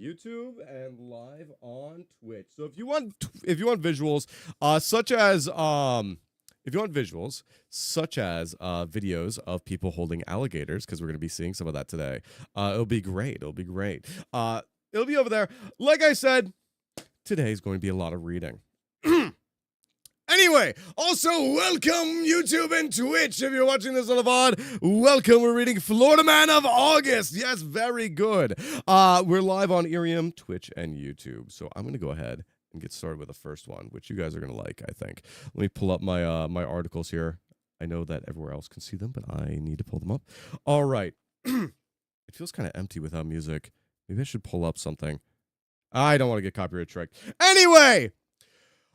YouTube and live on Twitch. So if you want visuals, such as if you want visuals such as videos of people holding alligators, because we're going to be seeing some of that today, it'll be great. It'll be great. It'll be over there. Like I said, today is going to be a lot of reading. Anyway, also welcome YouTube and Twitch. If you're watching this on a VOD, welcome. We're reading Florida Man of August. Yes, very good. We're live on Irium, Twitch, and YouTube. So I'm going to go ahead and get started with the first one, which you guys are going to like, I think. Let me pull up my my articles here. I know that everywhere else can see them, but I need to pull them up. All right. It feels kind of empty without music. Maybe I should pull up something. I don't want to get copyright striked. Anyway,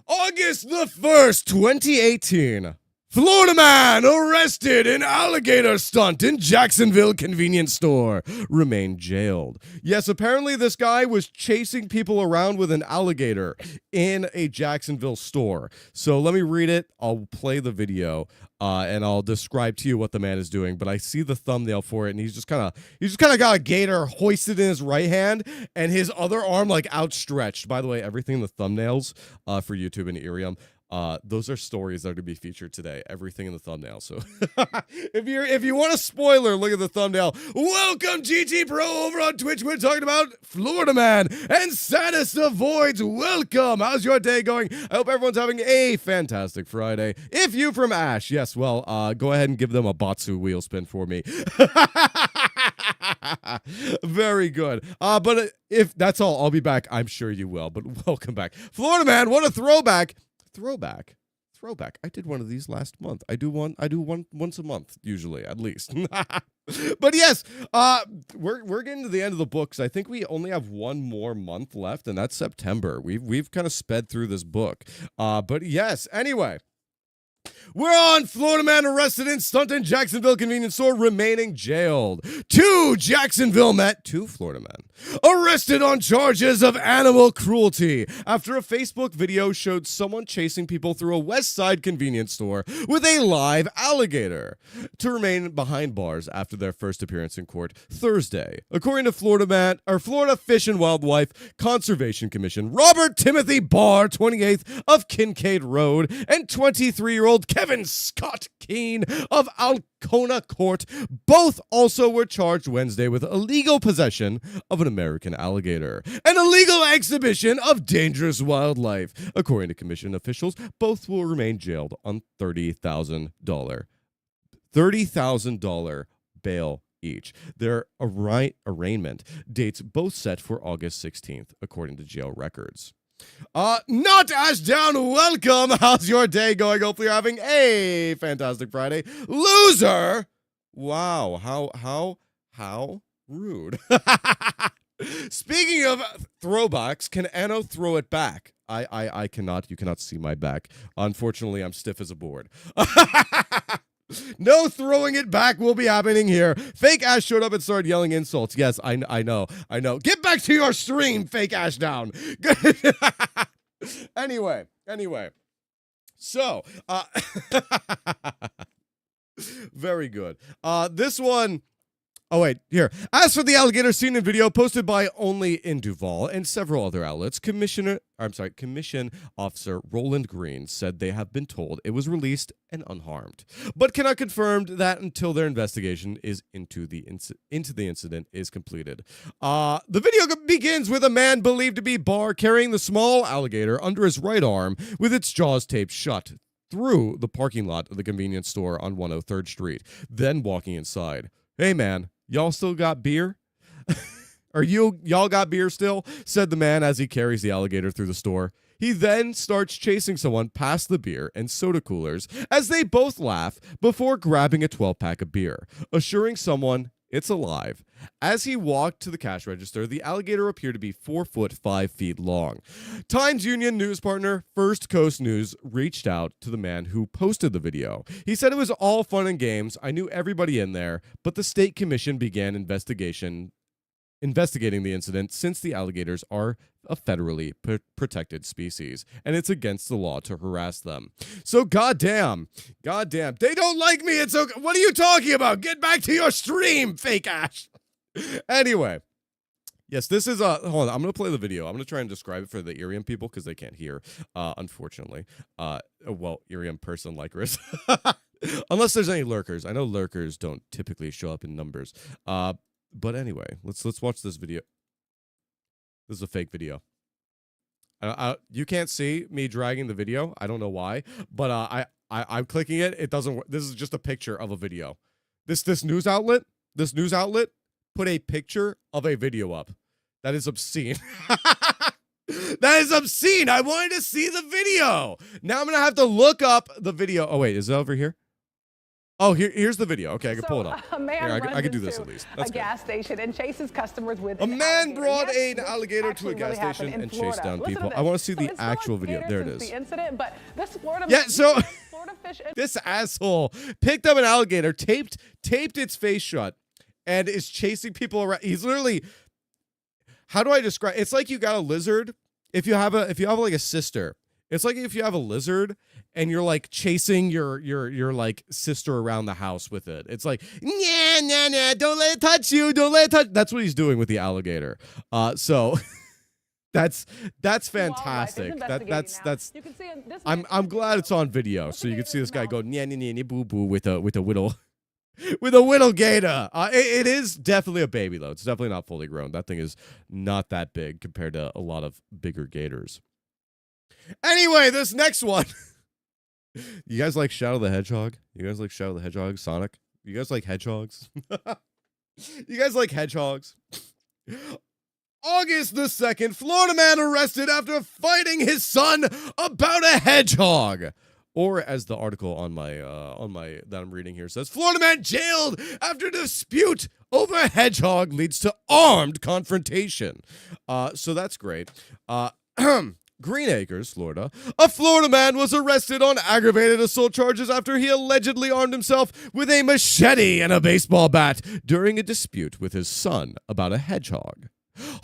August the 1st, 2018. Florida man arrested in alligator stunt in Jacksonville convenience store. Remained jailed. Yes, apparently this guy was chasing people around with an alligator in a Jacksonville store. So let me read it. I'll play the video and I'll describe to you what the man is doing. But I see the thumbnail for it, and he's just kind of got a gator hoisted in his right hand and his other arm like outstretched. By the way, everything in the thumbnails for YouTube and Irium, those are stories that are to be featured today. Everything in the thumbnail. So if you want a spoiler, look at the thumbnail. Welcome GT Pro over on Twitch. We're talking about Florida Man and Saddest of Voids. Welcome. How's your day going? I hope everyone's having a fantastic Friday. If you from Ash, yes, well, go ahead and give them a Batsu wheel spin for me. Very good. But if that's all, I'll be back. I'm sure you will, but welcome back. Florida Man, what a throwback. Throwback. I did one of these last month. I do one once a month, usually, at least. But yes, we're getting to the end of the books. I think we only have one more month left, and that's September. We've kind of sped through this book. But yes, anyway. We're on. Florida man arrested in stunt in Jacksonville convenience store, remaining jailed. Two Florida men arrested on charges of animal cruelty after a Facebook video showed someone chasing people through a West Side convenience store with a live alligator to remain behind bars after their first appearance in court Thursday. According to Florida Fish and Wildlife Conservation Commission, Robert Timothy Barr, 28th of Kincaid Road, and 23-year-old Kevin Scott Keene of Alcona Court both also were charged Wednesday with illegal possession of an American alligator and illegal exhibition of dangerous wildlife. According to commission officials, both will remain jailed on $30,000 bail each. Their arraignment dates both set for August 16th, according to jail records. Not Ash Down, welcome. How's your day going? Hopefully you're having a fantastic Friday. Loser! Wow, how rude. Speaking of throwbacks, can Anno throw it back? I cannot. You cannot see my back. Unfortunately, I'm stiff as a board. No throwing it back will be happening here. Fake Ash showed up and started yelling insults. Yes, I know. Get back to your stream, Fake Ash Down. Anyway. So, very good. This one. Oh, wait, here. As for the alligator seen in video posted by Only in Duval and several other outlets, Commission Officer Roland Green said they have been told it was released and unharmed, but cannot confirm that until their investigation is into the incident is completed. The video begins with a man believed to be Barr carrying the small alligator under his right arm with its jaws taped shut through the parking lot of the convenience store on 103rd Street, then walking inside. Hey, man. Y'all still got beer? Y'all got beer still? Said the man as he carries the alligator through the store. He then starts chasing someone past the beer and soda coolers as they both laugh before grabbing a 12-pack of beer, assuring someone it's alive. As he walked to the cash register, the alligator appeared to be 4 foot 5 feet long. Times Union news partner First Coast News reached out to the man who posted the video. He said it was all fun and games. I knew everybody in there, but the state commission began investigating the incident since the alligators are a federally protected species, and it's against the law to harass them. So goddamn, they don't like me. It's okay. What are you talking about? Get back to your stream, Fake Ash. Anyway, Yes, this is hold on, I'm gonna play the video. I'm gonna try and describe it for the Irium people because they can't hear, unfortunately. Well, Irium person like Riz. Unless there's any lurkers. I know lurkers don't typically show up in numbers. But anyway, let's watch this video. This is a fake video. You can't see me dragging the video. I don't know why, but I'm clicking it. It doesn't work. This is just a picture of a video. This news outlet put a picture of a video up. That is obscene. That is obscene. I wanted to see the video. Now I'm gonna have to look up the video. Oh wait, is it over here? Oh, here's the video. Okay, I can pull it up. A man here, I can do this at least. That's a gas station and chases customers with a man brought an alligator to a gas station and chased down people. I want to see the actual video. There it is. The incident, but this Florida Florida fish this asshole picked up an alligator, taped its face shut, and is chasing people around. He's literally, how do I describe? It's like you got a lizard. If you have like a sister, it's like if you have a lizard and you're like chasing your like sister around the house with it. It's like, nah, don't let it touch you. Don't let it touch. That's what he's doing with the alligator. So that's fantastic. That's you can see I'm glad it's on video, so you can see this guy go nya boo boo with a whittle. With a whittle gator. It is definitely a baby, though. It's definitely not fully grown. That thing is not that big compared to a lot of bigger gators. Anyway, this next one. You guys like Shadow the Hedgehog? You guys like Shadow the Hedgehog? Sonic? You guys like hedgehogs? You guys like hedgehogs? August the 2nd, Florida man arrested after fighting his son about a hedgehog. Or as the article on my that I'm reading here says, Florida man jailed after dispute over a hedgehog leads to armed confrontation. So that's great. Green Acres, Florida. A Florida man was arrested on aggravated assault charges after he allegedly armed himself with a machete and a baseball bat during a dispute with his son about a hedgehog.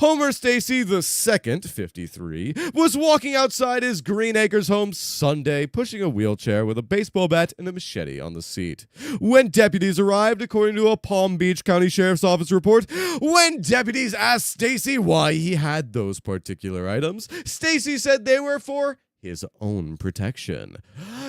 Homer Stacy II, 53, was walking outside his Green Acres home Sunday, pushing a wheelchair with a baseball bat and a machete on the seat. When deputies arrived, according to a Palm Beach County Sheriff's Office report, when deputies asked Stacy why he had those particular items, Stacy said they were for his own protection.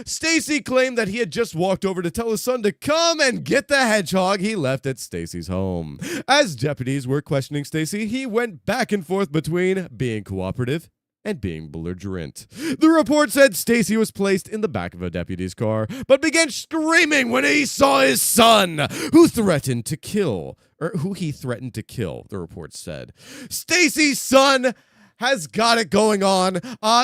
Stacy claimed that he had just walked over to tell his son to come and get the hedgehog he left at Stacy's home. As deputies were questioning Stacy, he went back and forth between being cooperative and being belligerent. The report said Stacy was placed in the back of a deputy's car, but began screaming when he saw his son, who he threatened to kill, the report said. Stacy's son has got it going on,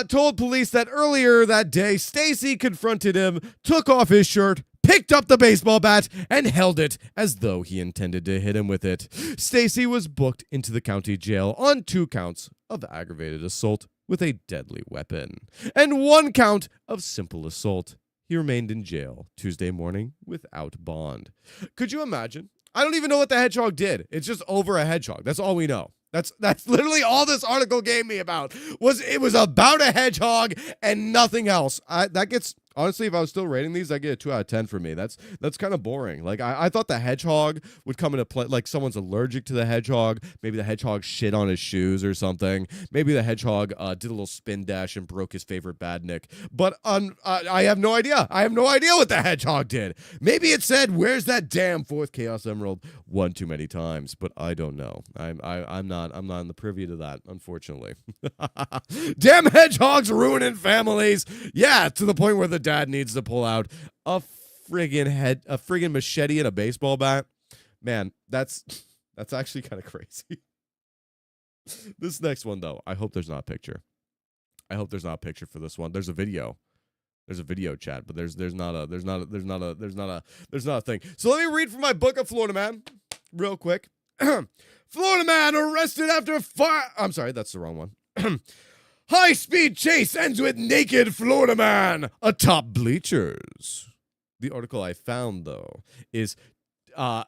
told police that earlier that day, Stacy confronted him, took off his shirt, picked up the baseball bat, and held it as though he intended to hit him with it. Stacy was booked into the county jail on 2 counts of aggravated assault with a deadly weapon, and 1 count of simple assault. He remained in jail Tuesday morning without bond. Could you imagine? I don't even know what the hedgehog did. It's just over a hedgehog. That's all we know. That's literally all this article gave me about. It was about a hedgehog and nothing else. That gets, honestly, if I was still rating these, I'd get a 2 out of 10 for me. That's kind of boring. Like I thought the hedgehog would come into play. Like someone's allergic to the hedgehog. Maybe the hedgehog shit on his shoes or something. Maybe the hedgehog did a little spin dash and broke his favorite badnik. But I have no idea. I have no idea what the hedgehog did. Maybe it said, "Where's that damn 4th Chaos Emerald?" one too many times. But I don't know. I'm not in the privy to that, unfortunately. Damn hedgehogs ruining families. Yeah, to the point where the dad needs to pull out a friggin' machete and a baseball bat. Man, that's actually kind of crazy. This next one though, I hope there's not a picture. I hope there's not a picture for this one. There's a video. There's a video chat, but there's not a thing. So let me read from my book of Florida Man real quick. Florida man arrested after fire. I'm sorry, that's the wrong one. High-speed chase ends with naked Florida man atop bleachers. The article I found, though, is I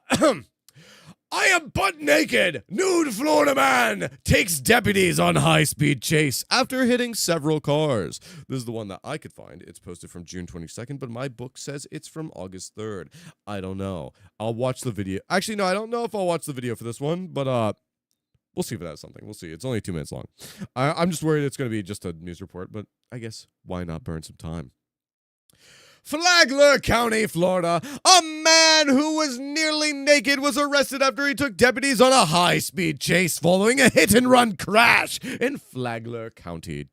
am butt naked. Nude Florida man takes deputies on high-speed chase after hitting several cars. This is the one that I could find. It's posted from June 22nd, but my book says it's from August 3rd. I don't know. I'll watch the video. Actually, no, I don't know if I'll watch the video for this one, but We'll see if that's something. We'll see. It's only 2 minutes long. I'm just worried it's going to be just a news report, but I guess why not burn some time? Flagler County, Florida. A man who was nearly naked was arrested after he took deputies on a high-speed chase following a hit-and-run crash in Flagler County.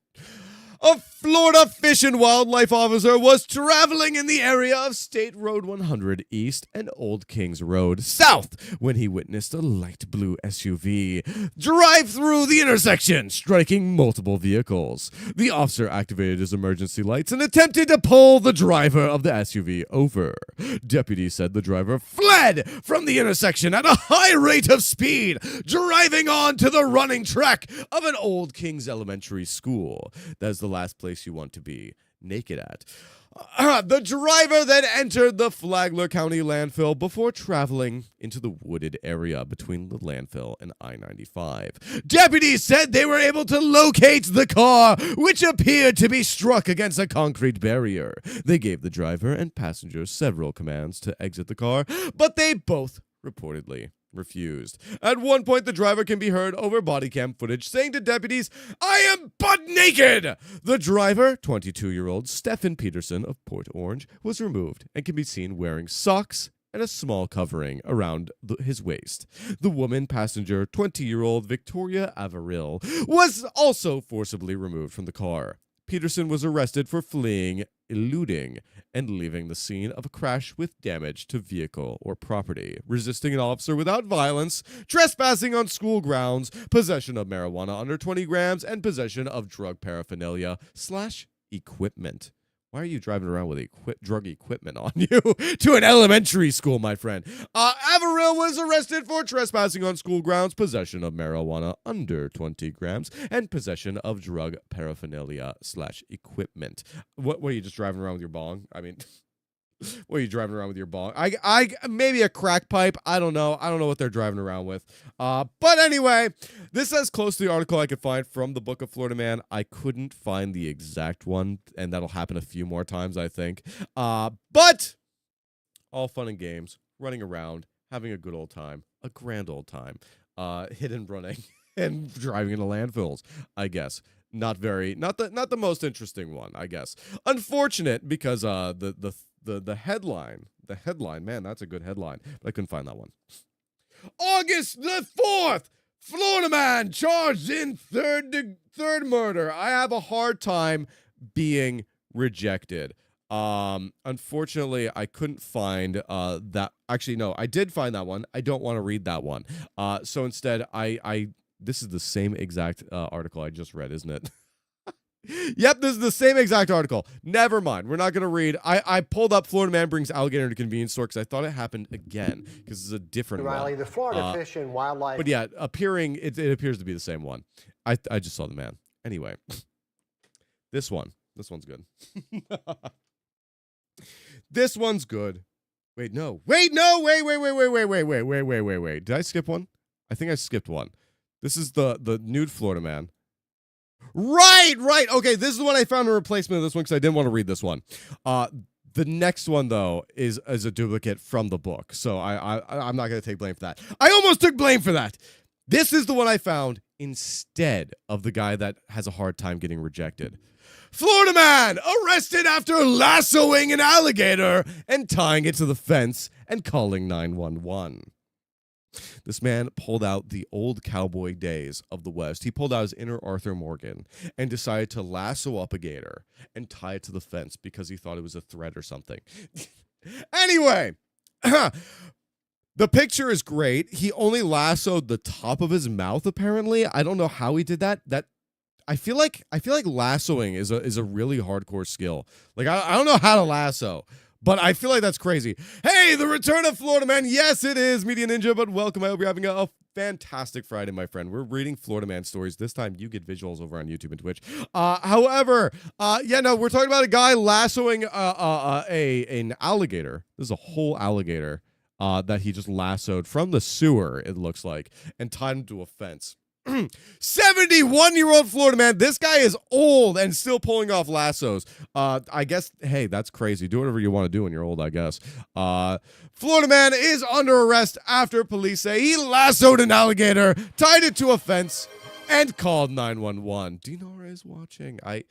A Florida Fish and Wildlife officer was traveling in the area of State Road 100 East and Old Kings Road South when he witnessed a light blue SUV drive through the intersection, striking multiple vehicles. The officer activated his emergency lights and attempted to pull the driver of the SUV over. Deputies said the driver fled from the intersection at a high rate of speed, driving onto the running track of an Old Kings Elementary School. That's the last place you want to be naked at. The driver then entered the Flagler County landfill before traveling into the wooded area between the landfill and I-95. Deputies said they were able to locate the car, which appeared to be struck against a concrete barrier. They gave the driver and passengers several commands to exit the car, but they both reportedly refused. At one point, the driver can be heard over body cam footage saying to deputies, "I am butt naked!" The driver, 22-year-old Stephen Peterson of Port Orange, was removed and can be seen wearing socks and a small covering around his waist. The woman passenger, 20-year-old Victoria Averill, was also forcibly removed from the car. Peterson was arrested for fleeing, eluding, and leaving the scene of a crash with damage to vehicle or property, resisting an officer without violence, trespassing on school grounds, possession of marijuana under 20 grams, and possession of drug paraphernalia / equipment. Why are you driving around with drug equipment on you to an elementary school, my friend? Averill was arrested for trespassing on school grounds, possession of marijuana under 20 grams, and possession of drug paraphernalia / equipment. What are you just driving around with your bong? I mean, what are you driving around with your bong? I maybe a crack pipe. I don't know. I don't know what they're driving around with. But anyway, this is close to the article I could find from the Book of Florida Man. I couldn't find the exact one, and that'll happen a few more times, I think. But all fun and games, running around, having a good old time, a grand old time, hit and running, and driving into landfills, I guess. Not the most interesting one, I guess. Unfortunate because the headline, man, that's a good headline, but I couldn't find that one. August the 4th, Florida man charged in third murder. I have a hard time being rejected. Unfortunately, I couldn't find that. Actually, no, I did find that one. I don't want to read that one. So instead, this is the same exact article I just read, isn't it? Yep, this is the same exact article. Never mind. We're not going to read. I pulled up Florida man brings alligator to convenience store because I thought it happened again because it's a different Riley, one. the Florida Fish and Wildlife. But yeah, it appears to be the same one. I just saw the man. Anyway, this one's good. This one's good. Wait, no. Wait. Did I skip one? I think I skipped one. This is the nude Florida man. Right. Okay, this is the one I found a replacement of this one because I didn't want to read this one. The next one, though, is a duplicate from the book, so I'm not going to take blame for that. I almost took blame for that. This is the one I found instead of the guy that has a hard time getting rejected. Florida man arrested after lassoing an alligator and tying it to the fence and calling 911. This man pulled out the old cowboy days of the West. He pulled out his inner Arthur Morgan and decided to lasso up a gator and tie it to the fence because he thought it was a threat or something. Anyway, the picture is great. He only lassoed the top of his mouth, apparently. I don't know how he did that. I feel like lassoing is a really hardcore skill. Like I don't know how to lasso. But I feel like that's crazy. Hey, the return of Florida Man. Yes, it is Media Ninja, but welcome. I hope you're having a fantastic Friday, my friend. We're reading Florida Man stories. This time you get visuals over on YouTube and Twitch. However, we're talking about a guy lassoing an alligator. This is a whole alligator that he just lassoed from the sewer, it looks like, and tied him to a fence. 71-year-old Florida man. This guy is old and still pulling off lassos. I guess, hey, that's crazy. Do whatever you want to do when you're old, I guess. Florida man is under arrest after police say he lassoed an alligator, tied it to a fence, and called 911. Dinar is watching. I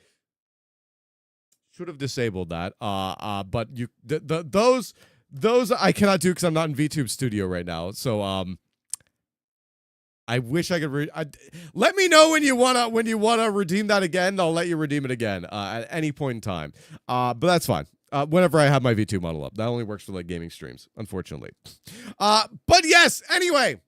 should have disabled that. But those I cannot do because I'm not in VTube Studio right now. So I wish I could. Let me know when you wanna redeem that again. I'll let you redeem it again at any point in time. But that's fine. Whenever I have my V2 model up, that only works for like gaming streams, unfortunately. But yes. Anyway.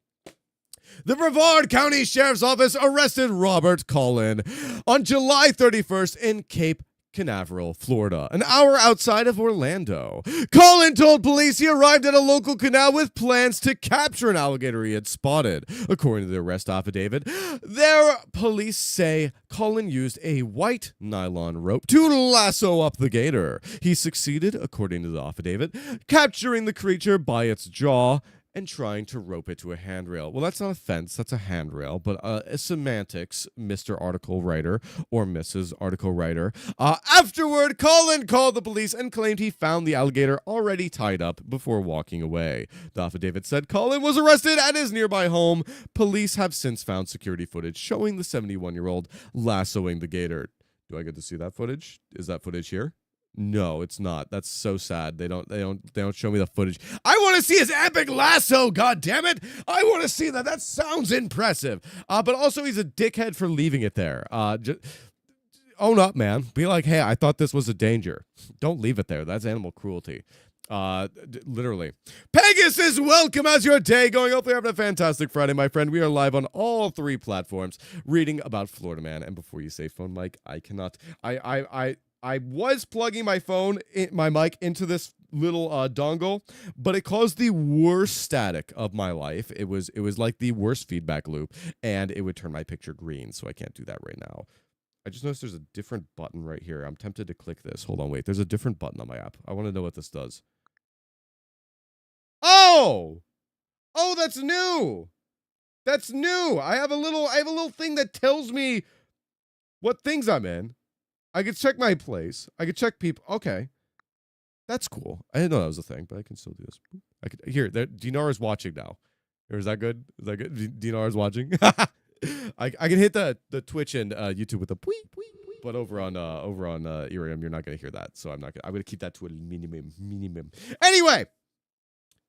The Brevard County Sheriff's Office arrested Robert Collin on July 31st in Cape Canaveral, Florida, an hour outside of Orlando. Collin told police he arrived at a local canal with plans to capture an alligator he had spotted. According to the arrest affidavit, their police say Collin used a white nylon rope to lasso up the gator. He succeeded, according to the affidavit, capturing the creature by its jaw and trying to rope it to a handrail. Well, that's not a fence, that's a handrail, but semantics, Mr. Article Writer or Mrs. Article Writer. Afterward, Collin called the police and claimed he found the alligator already tied up before walking away. The affidavit said Collin was arrested at his nearby home. Police have since found security footage showing the 71-year-old lassoing the gator. Do I get to see that footage? Is that footage here? No, it's not. That's so sad. They don't show me the footage. I want to see his epic lasso, god damn it. I want to see that. That sounds impressive. But also he's a dickhead for leaving it there. Own up, man. Be like, "Hey, I thought this was a danger." Don't leave it there. That's animal cruelty. Literally. Pegasus, welcome. How's your day going? Hopefully you're having a fantastic Friday, my friend. We are live on all 3 platforms reading about Florida man. And before you say phone mic, I cannot. I was plugging my mic into this little dongle, but it caused the worst static of my life. It was like the worst feedback loop, and it would turn my picture green, so I can't do that right now. I just noticed there's a different button right here. I'm tempted to click this. Hold on, wait. There's a different button on my app. I want to know what this does. Oh, that's new. That's new. I have a little thing that tells me what things I'm in. I could check my place. I could check people. Okay. That's cool. I didn't know that was a thing, but I can still do this. I could here. Dinar is watching now. Or is that good? Is that good? Dinar is watching. I can hit the Twitch and YouTube with the tweet, but over on Irium, you're not gonna hear that. So I'm gonna keep that to a minimum. Anyway.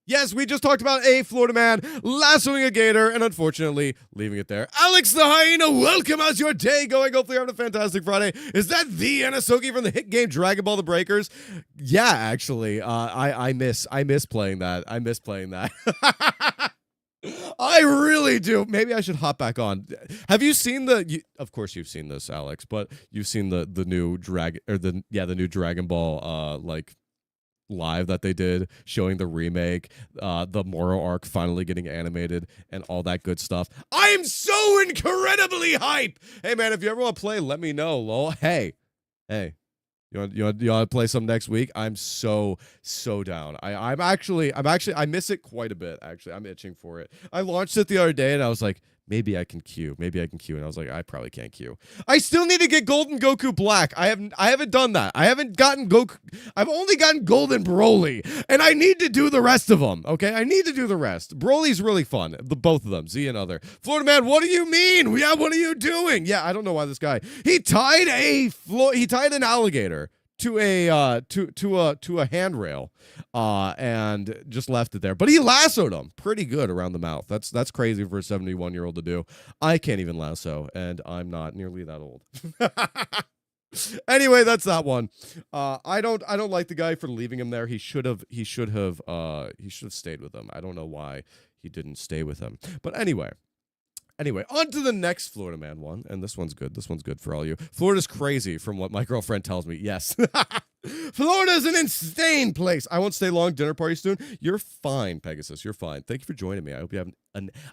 Yes, we just talked about a Florida man lassoing a gator and unfortunately leaving it there. Alex the Hyena, welcome. How's your day going? Hopefully you're having a fantastic Friday. Is that the Anasoki from the hit game Dragon Ball The Breakers? Yeah, actually. I miss playing that. I miss playing that. I really do. Maybe I should hop back on. Have you seen of course you've seen this, Alex, but you've seen the new the new Dragon Ball live that they did showing the remake, the Moro arc finally getting animated and all that good stuff. I am so incredibly hype. Hey man, if you ever want to play, let me know, lol. Hey, you want to play some next week? I'm so down. I miss it quite a bit. Actually, I'm itching for it. I launched it the other day and I was like, maybe I can queue. And I was like, I probably can't queue. I still need to get Golden Goku Black. I haven't done that. I haven't gotten Goku. I've only gotten Golden Broly, and I need to do the rest of them. Okay, I need to do the rest. Broly's really fun. Both of them, Z and other. Florida man, what do you mean? Yeah, what are you doing? Yeah, I don't know why this guy. He tied an alligator to a handrail, and just left it there. But he lassoed him pretty good around the mouth. That's crazy for a 71-year-old to do. I can't even lasso, and I'm not nearly that old. Anyway, that's that one. I don't like the guy for leaving him there. He should have stayed with him. I don't know why he didn't stay with him. But anyway, on to the next Florida man one, and this one's good. This one's good for all you. Florida's crazy, from what my girlfriend tells me. Yes. Florida's an insane place. I won't stay long. Dinner party soon. You're fine, Pegasus. You're fine. Thank you for joining me. I hope you have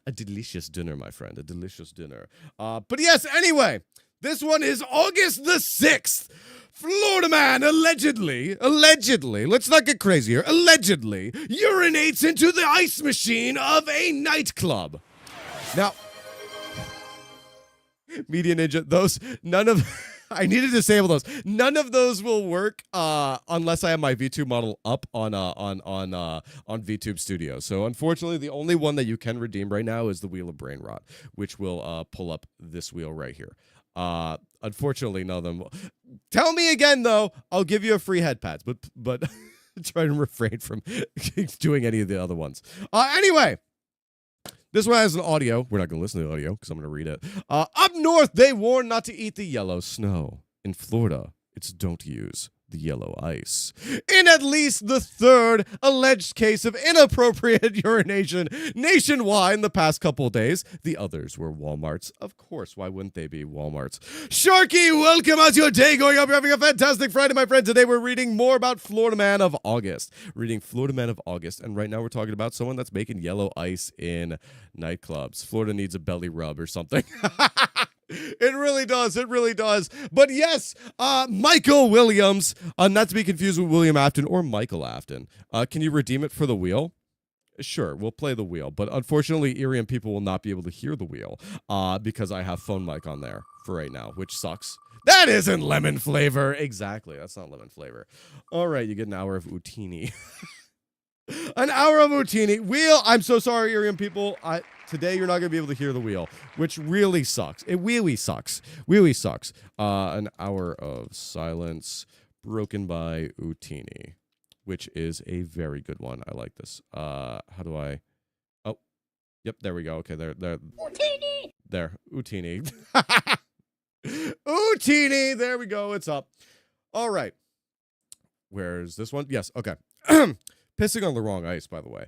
a delicious dinner, my friend. A delicious dinner. But yes, anyway, this one is August the 6th. Florida man allegedly, let's not get crazy here, allegedly urinates into the ice machine of a nightclub. Now, Media Ninja, those, none of, I need to disable those. None of those will work unless I have my VTube model up on VTube Studio. So unfortunately, the only one that you can redeem right now is the Wheel of Brain Rot, which will pull up this wheel right here. Unfortunately, none of them will. Tell me again, though. I'll give you a free head pads, but try to refrain from doing any of the other ones. Anyway. This one has an audio. We're not going to listen to the audio because I'm going to read it. Up north, they warn not to eat the yellow snow. In Florida, it's don't use the yellow ice. In at least the third alleged case of inappropriate urination nationwide in the past couple of days, the others were Walmarts. Of course, why wouldn't they be Walmarts? Sharky, welcome. How's your day going? Hope you're having a fantastic Friday, my friend. Today we're reading more about Florida Man of August. Reading Florida Man of August, and right now we're talking about someone that's making yellow ice in nightclubs. Florida needs a belly rub or something. It really does. It really does. But yes, Michael Williams, not to be confused with William Afton or Michael Afton. Can you redeem it for the wheel? Sure, we'll play the wheel. But unfortunately, Irian people will not be able to hear the wheel because I have phone mic on there for right now, which sucks. That isn't lemon flavor. Exactly. That's not lemon flavor. All right, you get an hour of Utini. An hour of Utini. Wheel. I'm so sorry, Irian people. Today you're not going to be able to hear the wheel, which really sucks. It really sucks. Really sucks. An hour of silence broken by Utini, which is a very good one. I like this. How do I? Oh, yep. There we go. Okay, there. Utini. There. Utini. Utini. There we go. It's up. All right. Where's this one? Yes. Okay. Pissing on the wrong ice, by the way.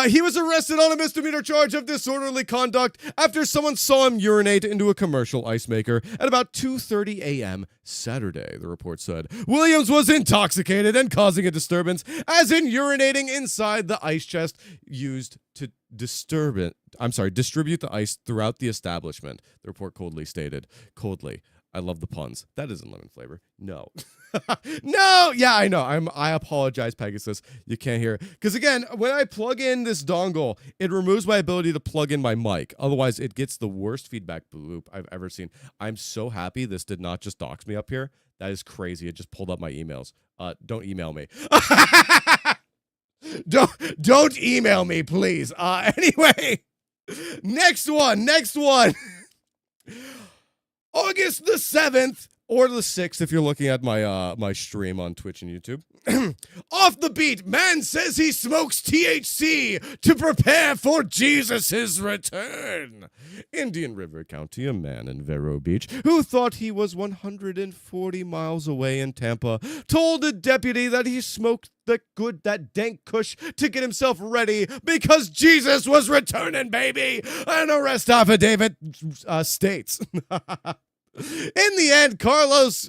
He was arrested on a misdemeanor charge of disorderly conduct after someone saw him urinate into a commercial ice maker at about 2:30 a.m. Saturday, the report said. Williams was intoxicated and causing a disturbance, as in urinating inside the ice chest used to distribute the ice throughout the establishment, the report coldly stated. Coldly. I love the puns. That isn't lemon flavor. No. No! Yeah, I know. I apologize, Pegasus. You can't hear it. Because again, when I plug in this dongle, it removes my ability to plug in my mic. Otherwise, it gets the worst feedback loop I've ever seen. I'm so happy this did not just dox me up here. That is crazy. It just pulled up my emails. Don't email me. Don't email me, please. Anyway, next one. August the 7th, or the 6th if you're looking at my my stream on Twitch and YouTube. Off the beat, man says he smokes THC to prepare for Jesus' return. Indian River County, a man in Vero Beach who thought he was 140 miles away in Tampa told a deputy that he smoked that dank kush to get himself ready because Jesus was returning, baby. An arrest affidavit states. In the end, Carlos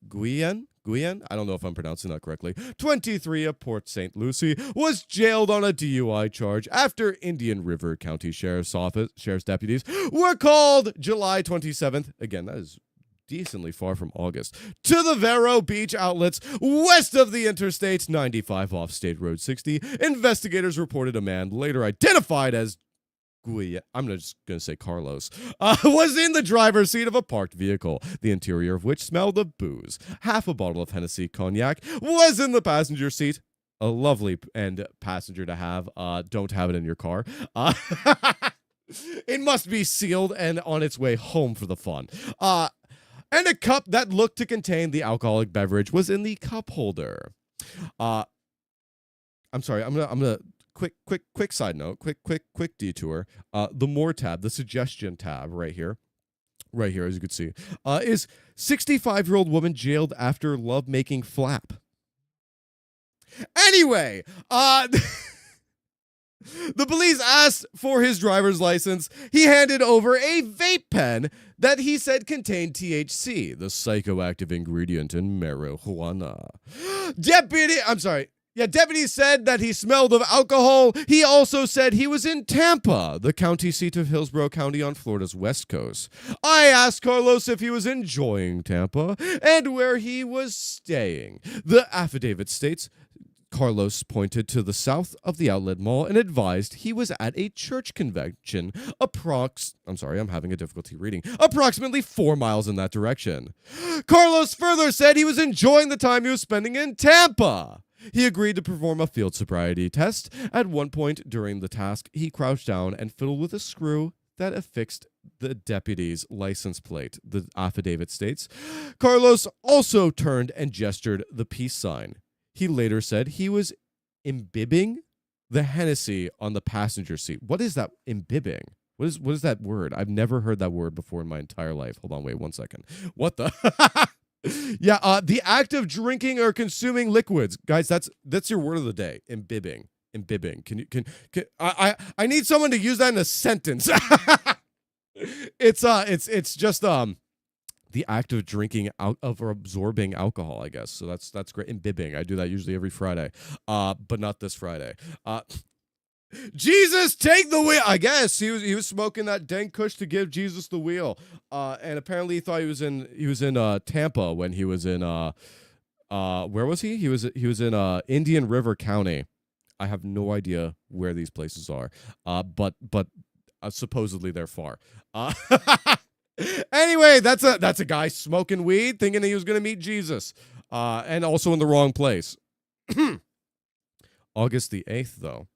Guillen, I don't know if I'm pronouncing that correctly, 23 of Port St. Lucie, was jailed on a DUI charge after Indian River County Sheriff's deputies were called July 27th. Again, that is decently far from August, to the Vero Beach outlets west of the Interstate 95 off State Road 60. Investigators reported a man later identified as I'm just going to say Carlos, was in the driver's seat of a parked vehicle, the interior of which smelled of booze. Half a bottle of Hennessy cognac was in the passenger seat. A lovely and passenger to have. Don't have it in your car. It must be sealed and on its way home for the fun. And a cup that looked to contain the alcoholic beverage was in the cup holder. I'm sorry, I'm gonna quick side note, quick detour. The more tab, the suggestion tab right here, as you can see, is 65-year-old woman jailed after love-making flap. Anyway, the police asked for his driver's license. He handed over a vape pen that he said contained THC, the psychoactive ingredient in marijuana. Deputies said that he smelled of alcohol. He also said he was in Tampa, the county seat of Hillsborough County on Florida's west coast. I asked Carlos if he was enjoying Tampa and where he was staying. The affidavit states Carlos pointed to the south of the outlet mall and advised he was at a church convention I'm having a difficulty reading. Approximately 4 miles in that direction. Carlos further said he was enjoying the time he was spending in Tampa. He agreed to perform a field sobriety test. At one point during the task, he crouched down and fiddled with a screw that affixed the deputy's license plate, the affidavit states. Carlos also turned and gestured the peace sign. He later said he was imbibing the Hennessy on the passenger seat. What is that, imbibing? What is that word? I've never heard that word before in my entire life. Hold on, wait 1 second. What the? Yeah, the act of drinking or consuming liquids. Guys, that's your word of the day. Imbibing. Can I need someone to use that in a sentence. It's just the act of drinking out of or absorbing alcohol, I guess. So that's great. Imbibing. I do that usually every Friday. But not this Friday. Jesus, take the wheel. I guess he was smoking that dank kush to give Jesus the wheel. And apparently he thought he was in Tampa when he was in where was he? He was in Indian River County. I have no idea where these places are. But supposedly they're far. Anyway, that's a guy smoking weed thinking he was going to meet Jesus. And also in the wrong place. August the 8th though.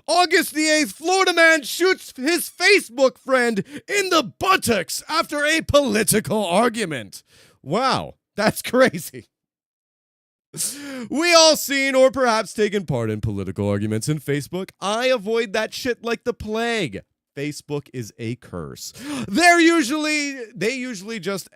August the 8th, Florida man shoots his Facebook friend in the buttocks after a political argument. Wow, that's crazy. We all seen or perhaps taken part in political arguments in Facebook. I avoid that shit like the plague. Facebook is a curse. They're usually just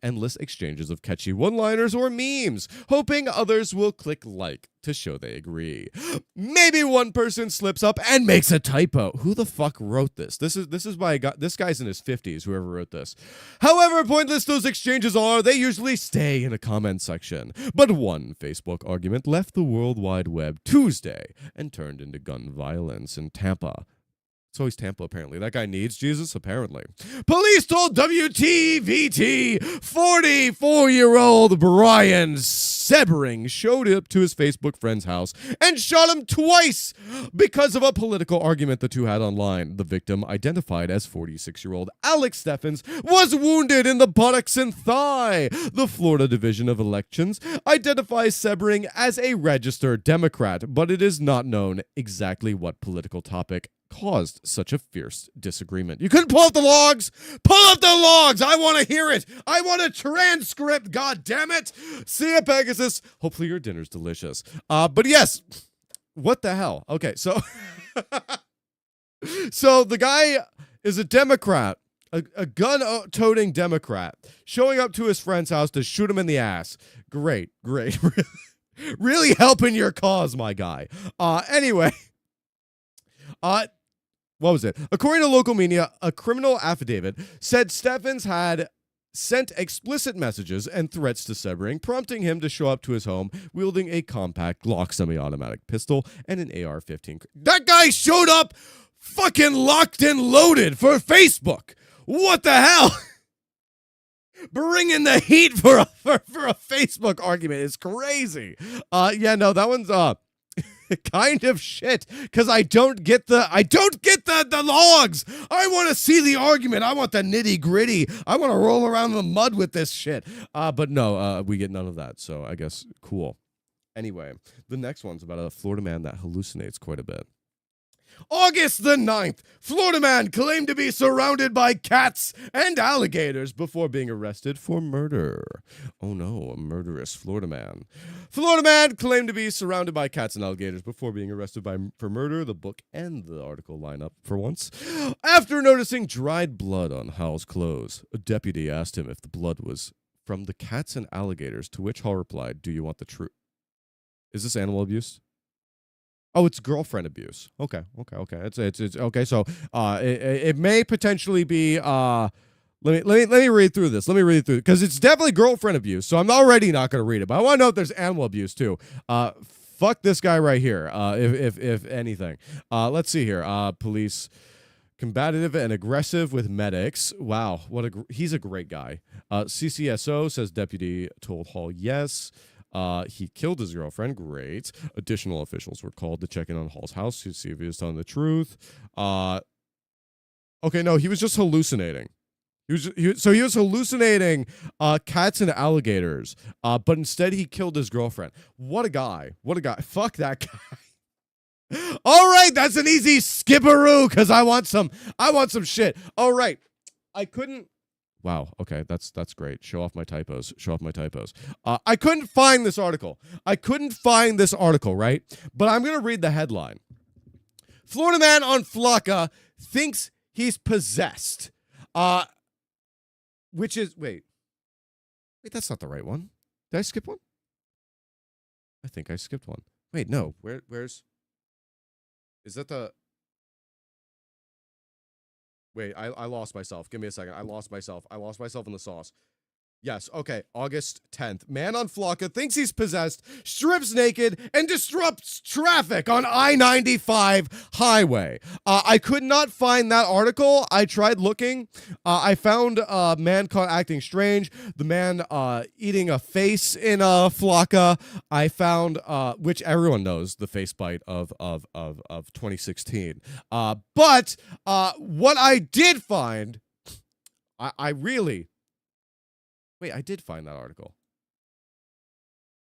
endless exchanges of catchy one-liners or memes, hoping others will click like to show they agree. Maybe one person slips up and makes a typo. Who the fuck wrote this? This guy's in his 50s, whoever wrote this. However pointless those exchanges are, they usually stay in a comment section. But one Facebook argument left the World Wide Web Tuesday and turned into gun violence in Tampa. It's always Tampa, apparently. That guy needs Jesus, apparently. Police told WTVT 44-year-old Brian Sebring showed up to his Facebook friend's house and shot him twice because of a political argument the two had online. The victim, identified as 46-year-old Alex Steffens, was wounded in the buttocks and thigh. The Florida Division of Elections identifies Sebring as a registered Democrat, but it is not known exactly what political topic caused such a fierce disagreement. You couldn't pull up the logs? Pull up the logs! I want to hear it! I want a transcript, god damn it! See ya, Pegasus. Hopefully your dinner's delicious. But yes, what the hell? Okay, so so the guy is a Democrat, a gun-toting Democrat, showing up to his friend's house to shoot him in the ass. Great. Really helping your cause, my guy. Anyway, what was it? According to local media, a criminal affidavit said Steffens had sent explicit messages and threats to Sebring, prompting him to show up to his home wielding a compact Glock semi-automatic pistol and an AR-15. That guy showed up fucking locked and loaded for Facebook. What the hell? Bringing the heat for a Facebook argument is crazy. Yeah, no, that one's kind of shit, because I don't get the logs. I want to see the argument. I want the nitty gritty. I want to roll around in the mud with this shit. But no, we get none of that. So I guess cool. Anyway, the next one's about a Florida man that hallucinates quite a bit. August the 9th, Florida man claimed to be surrounded by cats and alligators before being arrested for murder. Oh no, a murderous Florida man. Florida man claimed to be surrounded by cats and alligators before being arrested for murder. The book and the article line up for once. After noticing dried blood on Hall's clothes, a deputy asked him if the blood was from the cats and alligators, to which Hall replied, "Do you want the truth?" Is this animal abuse? Oh, it's girlfriend abuse. Okay. It's okay. So, it may potentially be. Let me read through this. Because it's definitely girlfriend abuse. So I'm already not going to read it, but I want to know if there's animal abuse too. Fuck this guy right here. If anything, let's see here. Police combative and aggressive with medics. Wow, he's a great guy. CCSO says deputy told Hall yes. He killed his girlfriend. Great. Additional officials were called to check in on Hall's house to see if he was telling the truth. Okay, no, he was just hallucinating. He was hallucinating cats and alligators, but instead he killed his girlfriend. What a guy. What a guy. Fuck that guy. All right, that's an easy skipperoo because I want some shit. All right. I couldn't. Wow. Okay, that's great. Show off my typos. I couldn't find this article. Right? But I'm going to read the headline. Florida man on Flocka thinks he's possessed. Which is wait, that's not the right one. Did I skip one? I think I skipped one. Wait, no. Where's is that the Wait, I lost myself. Give me a second. I lost myself in the sauce. Yes, okay. August 10th. Man on Flocka thinks he's possessed, strips naked, and disrupts traffic on I-95 highway. I could not find that article. I tried looking. I found a man caught acting strange. The man eating a face in a Flocka. I found, which everyone knows, the face bite of 2016. But what I did find, Wait, I did find that article.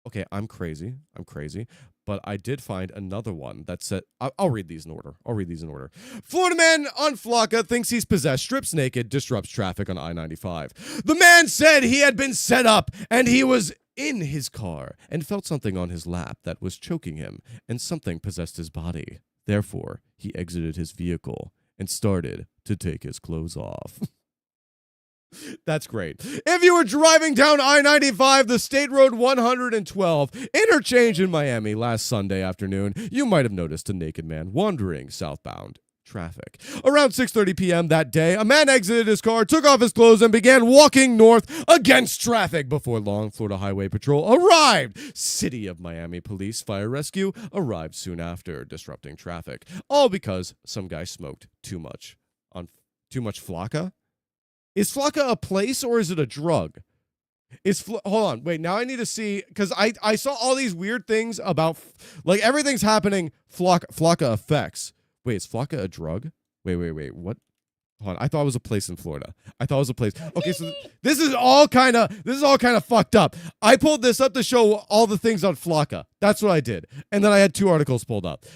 Okay, I'm crazy, but I did find another one that said, I'll read these in order. Florida man on Flocka thinks he's possessed, strips naked, disrupts traffic on I-95. The man said he had been set up and he was in his car and felt something on his lap that was choking him, and something possessed his body. Therefore, he exited his vehicle and started to take his clothes off. That's great. If you were driving down I-95, the State Road 112 interchange in Miami last Sunday afternoon, you might have noticed a naked man wandering southbound traffic. Around 6:30 p.m. that day, a man exited his car, took off his clothes, and began walking north against traffic before long Florida Highway Patrol arrived. City of Miami Police Fire Rescue arrived soon after, disrupting traffic. All because some guy smoked too much Flocka? Is Flocka a place or is it a drug? Hold on, wait, now I need to see, because I saw all these weird things about, like, everything's happening Flocka effects. Wait, is Flocka a drug? Wait, what? Hold on, I thought it was a place in Florida. Okay, so this is all kind of fucked up. I pulled this up to show all the things on Flocka. That's what I did. And then I had 2 articles pulled up.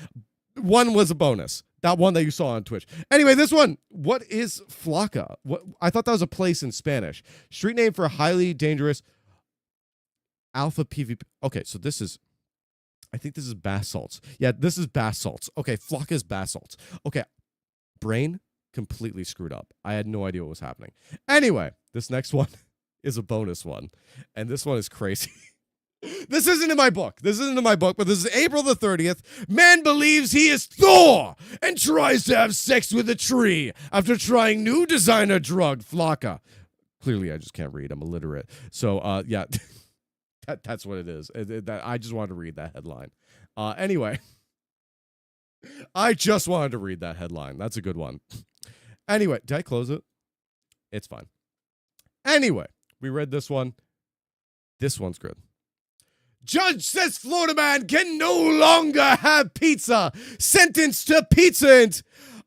One was a bonus. That one that you saw on Twitch. Anyway, this one. What is Flocka? I thought that was a place in Spanish. Street name for a highly dangerous alpha PvP. Okay, so I think this is bath salts. Yeah, this is bath salts. Okay, Flocka is bath salts. Okay, brain completely screwed up. I had no idea what was happening. Anyway, this next one is a bonus one. And this one is crazy. This isn't in my book, but this is April the 30th. Man believes he is Thor and tries to have sex with a tree after trying new designer drug, Flocka. Clearly, I just can't read. I'm illiterate. So, yeah, that's what it is. I just wanted to read that headline. Anyway, I just wanted to read that headline. That's a good one. Anyway, did I close it? It's fine. Anyway, we read this one. This one's good. Judge says Florida man can no longer have pizza. Sentenced to pizza.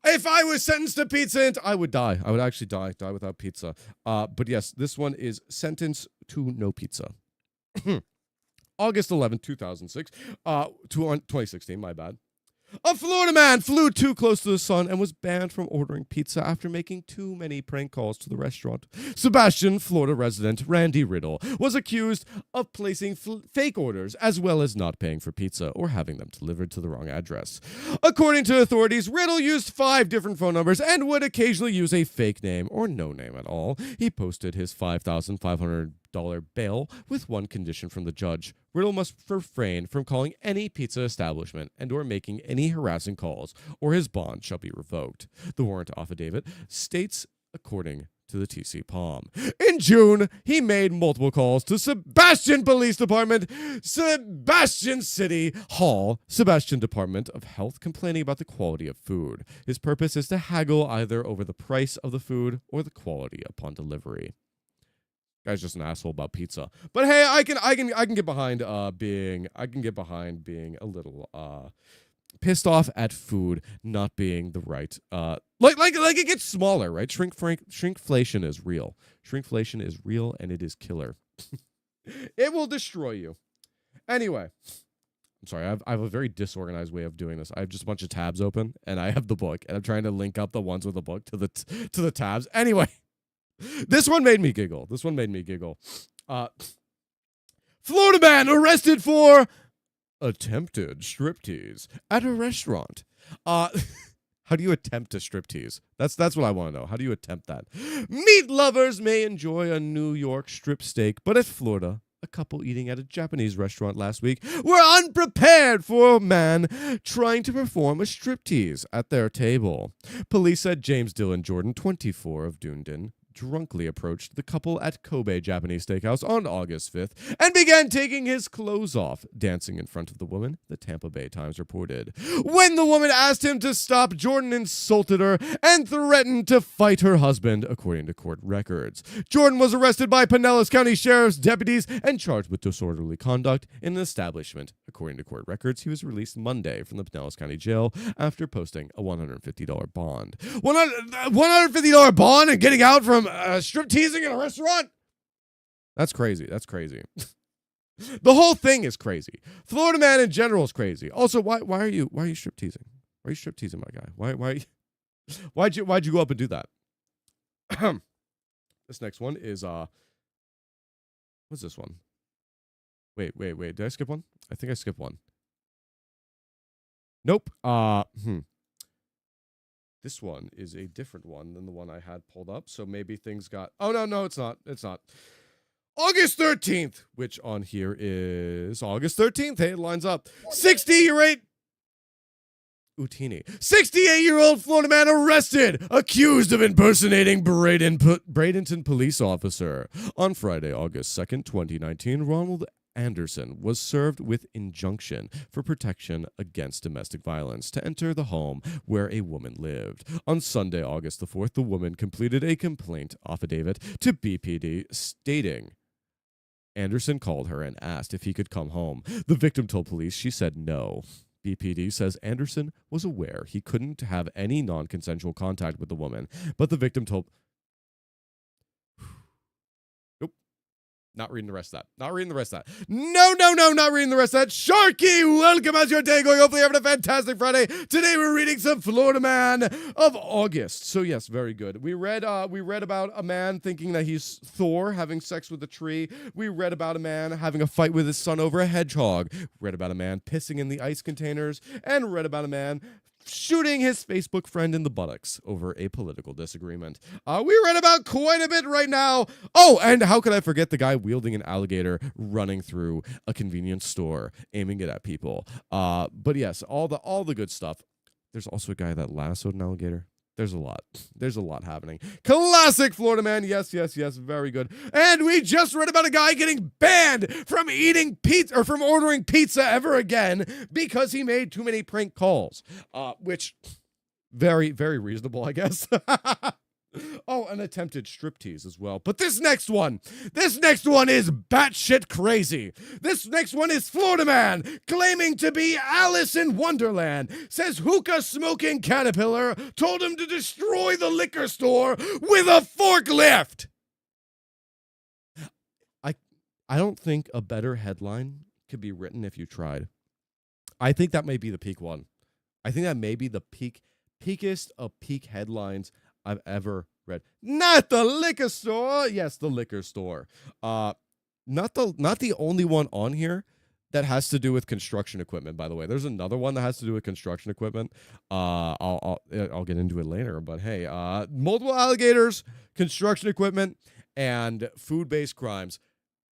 If I was sentenced to pizza, I would die. I would actually die without pizza. But yes, this one is sentenced to no pizza. August 11th, 2016, my bad. A Florida man flew too close to the sun and was banned from ordering pizza after making too many prank calls to the restaurant. Sebastian, Florida resident Randy Riddle, was accused of placing fake orders as well as not paying for pizza or having them delivered to the wrong address. According to authorities, Riddle used 5 different phone numbers and would occasionally use a fake name or no name at all. He posted his $5,500 bail with one condition from the judge. Riddle must refrain from calling any pizza establishment and or making any harassing calls, or his bond shall be revoked. The warrant affidavit states according to the TC Palm. In June, he made multiple calls to Sebastian Police Department, Sebastian City Hall, Sebastian Department of Health, complaining about the quality of food. His purpose is to haggle either over the price of the food or the quality upon delivery. Guy's just an asshole about pizza. But hey, I can get behind being a little pissed off at food not being the right like it gets smaller, right? Shrinkflation is real. Shrinkflation is real and it is killer. It will destroy you. Anyway, I'm sorry. I have a very disorganized way of doing this. I have just a bunch of tabs open and I have the book and I'm trying to link up the ones with the book to the tabs. Anyway, this one made me giggle. Florida man arrested for attempted striptease at a restaurant. How do you attempt a striptease? That's what I want to know. How do you attempt that? Meat lovers may enjoy a New York strip steak, but at Florida, a couple eating at a Japanese restaurant last week were unprepared for a man trying to perform a striptease at their table. Police said James Dylan Jordan, 24, of Dunedin, drunkenly approached the couple at Kobe Japanese Steakhouse on August 5th and began taking his clothes off, dancing in front of the woman, the Tampa Bay Times reported. When the woman asked him to stop, Jordan insulted her and threatened to fight her husband, according to court records. Jordan was arrested by Pinellas County Sheriff's deputies and charged with disorderly conduct in an establishment. According to court records, he was released Monday from the Pinellas County Jail after posting a $150 bond. $150 bond and getting out from strip teasing in a restaurant? That's crazy. The whole thing is crazy. Florida man in general is crazy. Also, why are you strip teasing? Why are you strip teasing, my guy? Why'd you go up and do that? This next one is what's this one? Wait. Did I skip one? I think I skipped one. Nope. This one is a different one than the one I had pulled up, so maybe things got... Oh, no, it's not. August 13th, which on here is August 13th. Hey, it lines up. 68-year-old Florida man arrested, accused of impersonating Bradenton police officer. On Friday, August 2nd, 2019, Ronald Anderson was served with injunction for protection against domestic violence to enter the home where a woman lived. On Sunday, August the 4th, the woman completed a complaint affidavit to BPD stating Anderson called her and asked if he could come home. The victim told police she said no. BPD says Anderson was aware he couldn't have any non-consensual contact with the woman, but the victim told... Not reading the rest of that. No, not reading the rest of that. Sharky, welcome. How's your day going? Hopefully having a fantastic Friday. Today we're reading some Florida Man of August. So yes, very good. We read about a man thinking that he's Thor having sex with a tree. We read about a man having a fight with his son over a hedgehog. Read about a man pissing in the ice containers. And read about a man shooting his Facebook friend in the buttocks over a political disagreement. We read about quite a bit right now. Oh, and how could I forget the guy wielding an alligator running through a convenience store, aiming it at people. But yes, all the good stuff. There's also a guy that lassoed an alligator. There's a lot happening. Classic Florida man. Yes. Very good. And we just read about a guy getting banned from eating pizza or from ordering pizza ever again because he made too many prank calls. Which very, very reasonable, I guess. Oh, an attempted striptease as well. But this next one is batshit crazy. This next one is Florida man claiming to be Alice in Wonderland. Says hookah smoking caterpillar told him to destroy the liquor store with a forklift. I don't think a better headline could be written if you tried. I think that may be the peak one. I think that may be the peakest of peak headlines I've ever read. Not the liquor store. Yes, the liquor store. Not the only one on here that has to do with construction equipment, by the way. There's another one that has to do with construction equipment. I'll get into it later, but hey, multiple alligators, construction equipment, and food-based crimes.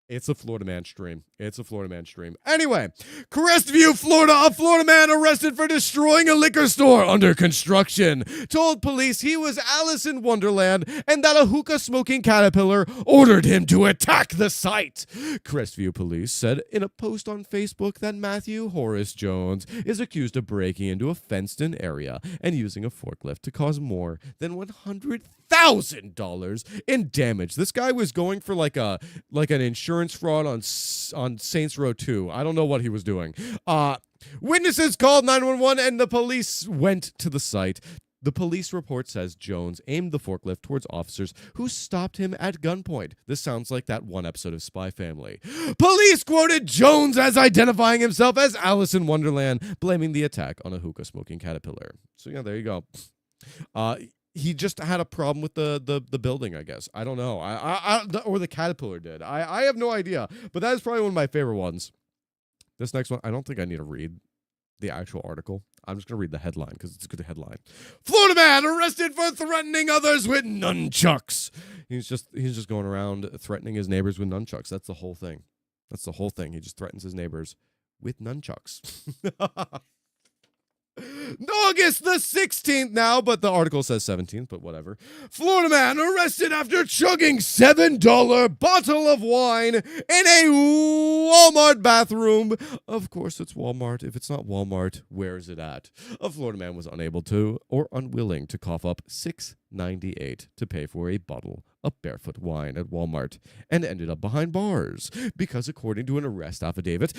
It's a Florida man stream. It's a Florida man stream. Anyway, Crestview, Florida, a Florida man arrested for destroying a liquor store under construction. Told police he was Alice in Wonderland and that a hookah-smoking caterpillar ordered him to attack the site. Crestview police said in a post on Facebook that Matthew Horace Jones is accused of breaking into a fenced-in area and using a forklift to cause more than $100,000 in damage. This guy was going for like an insurance fraud on Saints Row 2. I don't know what he was doing. Witnesses called 911 and the police went to the site. The police report says Jones aimed the forklift towards officers who stopped him at gunpoint. This sounds like that one episode of Spy Family. Police quoted Jones as identifying himself as Alice in Wonderland, blaming the attack on a hookah-smoking caterpillar. So yeah, there you go. He just had a problem with the building, I guess. I don't know. Or the caterpillar did. I have no idea. But that is probably one of my favorite ones. This next one, I don't think I need to read the actual article. I'm just going to read the headline because it's a good headline. Florida man arrested for threatening others with nunchucks. He's just going around threatening his neighbors with nunchucks. That's the whole thing. That's the whole thing. He just threatens his neighbors with nunchucks. August the 16th now, but the article says 17th, but whatever. Florida man arrested after chugging $7 bottle of wine in a Walmart bathroom. Of course, it's Walmart. If it's not Walmart, where is it at? A Florida man was unable to or unwilling to cough up $6.98 to pay for a bottle of barefoot wine at Walmart and ended up behind bars because, according to an arrest affidavit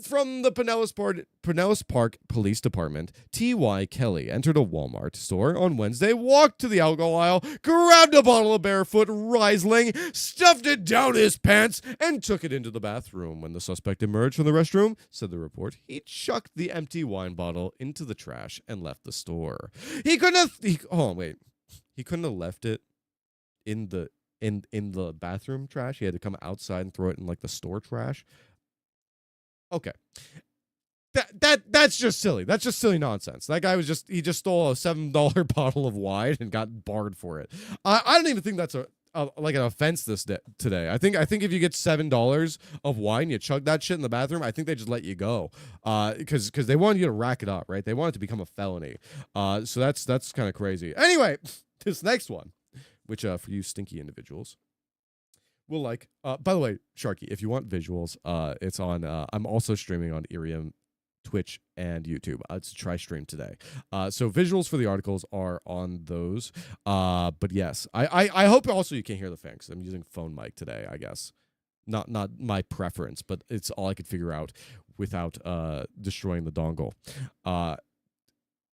from the Pinellas Park Police Department, T.Y. Kelly entered a Walmart store on Wednesday, walked to the alcohol aisle, grabbed a bottle of barefoot Riesling, stuffed it down his pants, and took it into the bathroom. When the suspect emerged from the restroom, said the report, he chucked the empty wine bottle into the trash and left the store. He couldn't have left it in the bathroom trash. He had to come outside and throw it in like the store trash. Okay. That's just silly. That's just silly nonsense. That guy he just stole a $7 bottle of wine and got barred for it. I don't even think that's like an offense today. I think if you get $7 of wine, you chug that shit in the bathroom, I think they just let you go. Because they wanted you to rack it up, right? They want it to become a felony. So that's kind of crazy. Anyway, this next one, which for you stinky individuals will like. By the way, Sharky, if you want visuals, it's on. I'm also streaming on Irium, Twitch, and YouTube. It's a try-stream today. So visuals for the articles are on those. But yes, I hope also you can hear the fan because I'm using phone mic today, I guess. Not my preference, but it's all I could figure out without destroying the dongle.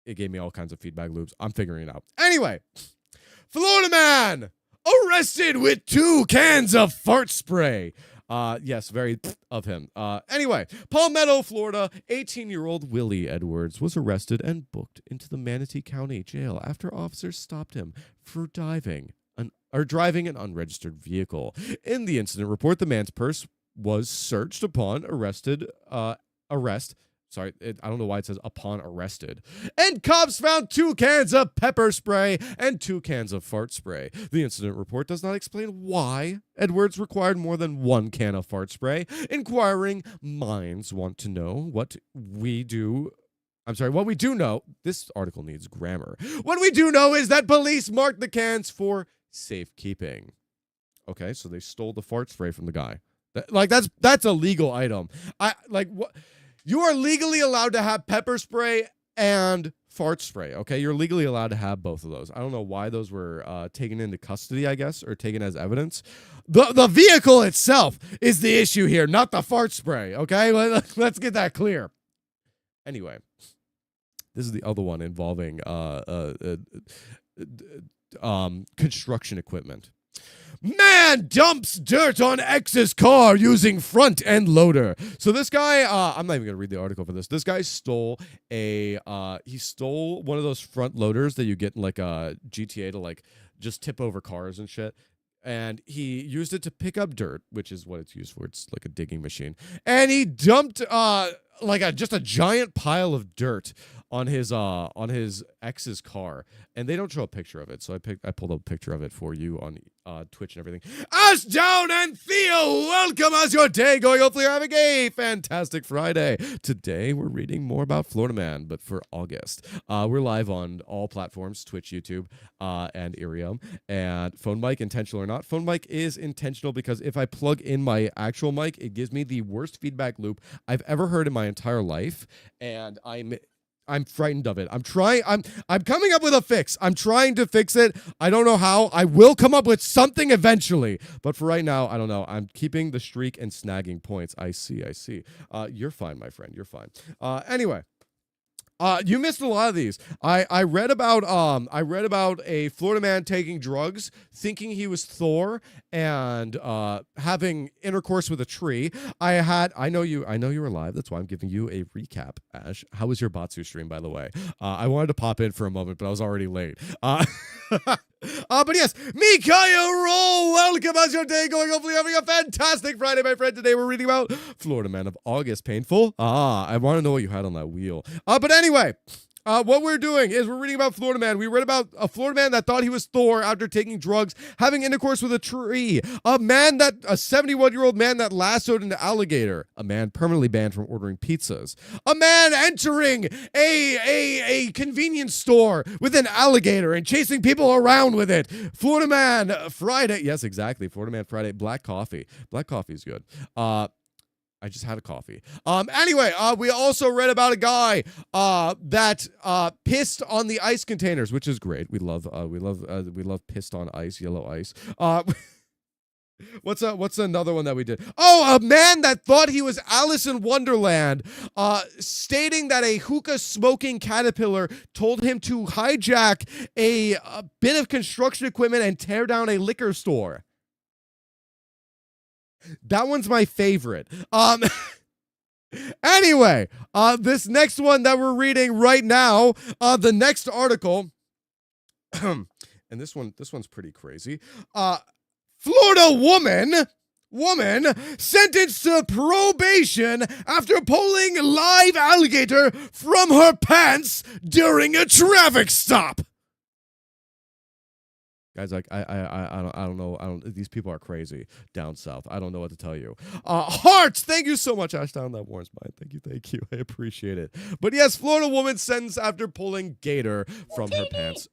It gave me all kinds of feedback loops. I'm figuring it out. Anyway, Florida man arrested with 2 cans of fart spray. Yes, very of him. Anyway, Palmetto, Florida, 18-year-old Willie Edwards was arrested and booked into the Manatee County Jail after officers stopped him for driving an unregistered vehicle. In the incident report, the man's purse was searched upon arrest. Sorry, I don't know why it says upon arrested. And cops found 2 cans of pepper spray and 2 cans of fart spray. The incident report does not explain why Edwards required more than 1 can of fart spray. Inquiring minds want to know what we do know. This article needs grammar. What we do know is that police marked the cans for safekeeping. Okay, so they stole the fart spray from the guy. That's a legal item. What? You are legally allowed to have pepper spray and fart spray, okay? You're legally allowed to have both of those. I don't know why those were taken into custody, I guess, or taken as evidence. The vehicle itself is the issue here, not the fart spray, okay? Let's get that clear. Anyway, this is the other one involving construction equipment. Man dumps dirt on ex's car using front end loader. So this guy, I'm not even gonna read the article for this. This guy stole one of those front loaders that you get in like a GTA to like just tip over cars and shit. And he used it to pick up dirt, which is what it's used for. It's like a digging machine. And he dumped just a giant pile of dirt on his ex's car, and they don't show a picture of it, so I pulled up a picture of it for you on Twitch and everything. Ashdown and Theo welcome. How's your day going? Hopefully you're having a fantastic Friday. Today we're reading more about Florida Man, but for August. We're live on all platforms, Twitch, YouTube, and Irium. And phone mic, intentional or not. Phone mic is intentional because if I plug in my actual mic, it gives me the worst feedback loop I've ever heard in my entire life. And I'm frightened of it. I'm coming up with a fix. I'm trying to fix it. I don't know how. I will come up with something eventually. But for right now, I don't know. I'm keeping the streak and snagging points. I see. You're fine, my friend. You're fine. Anyway. You missed a lot of these. I read about a Florida man taking drugs, thinking he was Thor, and having intercourse with a tree. I know you were live. That's why I'm giving you a recap. Ash, how was your Batsu stream, by the way? I wanted to pop in for a moment, but I was already late. But yes, Mikael Roll, welcome. How's your day going? Hopefully having a fantastic Friday, my friend. Today we're reading about Florida Man of August. Painful? I want to know what you had on that wheel. But anyway, what we're doing is we're reading about Florida Man. We read about a Florida man that thought he was Thor after taking drugs, having intercourse with a tree. A 71-year-old man that lassoed an alligator. A man permanently banned from ordering pizzas. A man entering a convenience store with an alligator and chasing people around with it. Florida Man Friday. Yes, exactly. Florida Man Friday. Black coffee. Black coffee is good. I just had a coffee. Anyway, we also read about a guy that pissed on the ice containers, which is great. We love pissed on ice, yellow ice. What's another one that we did? Oh, a man that thought he was Alice in Wonderland, stating that a hookah smoking caterpillar told him to hijack a bit of construction equipment and tear down a liquor store. That one's my favorite. Anyway, this next one that we're reading right now, the next article, and this one's pretty crazy. Florida woman sentenced to probation after pulling live alligator from her pants during a traffic stop. Guys, like I don't know. These people are crazy down south. I don't know what to tell you. Hearts, thank you so much, Ashdown. That warms mine. Thank you. I appreciate it. But yes, Florida woman sentenced after pulling gator from her pants.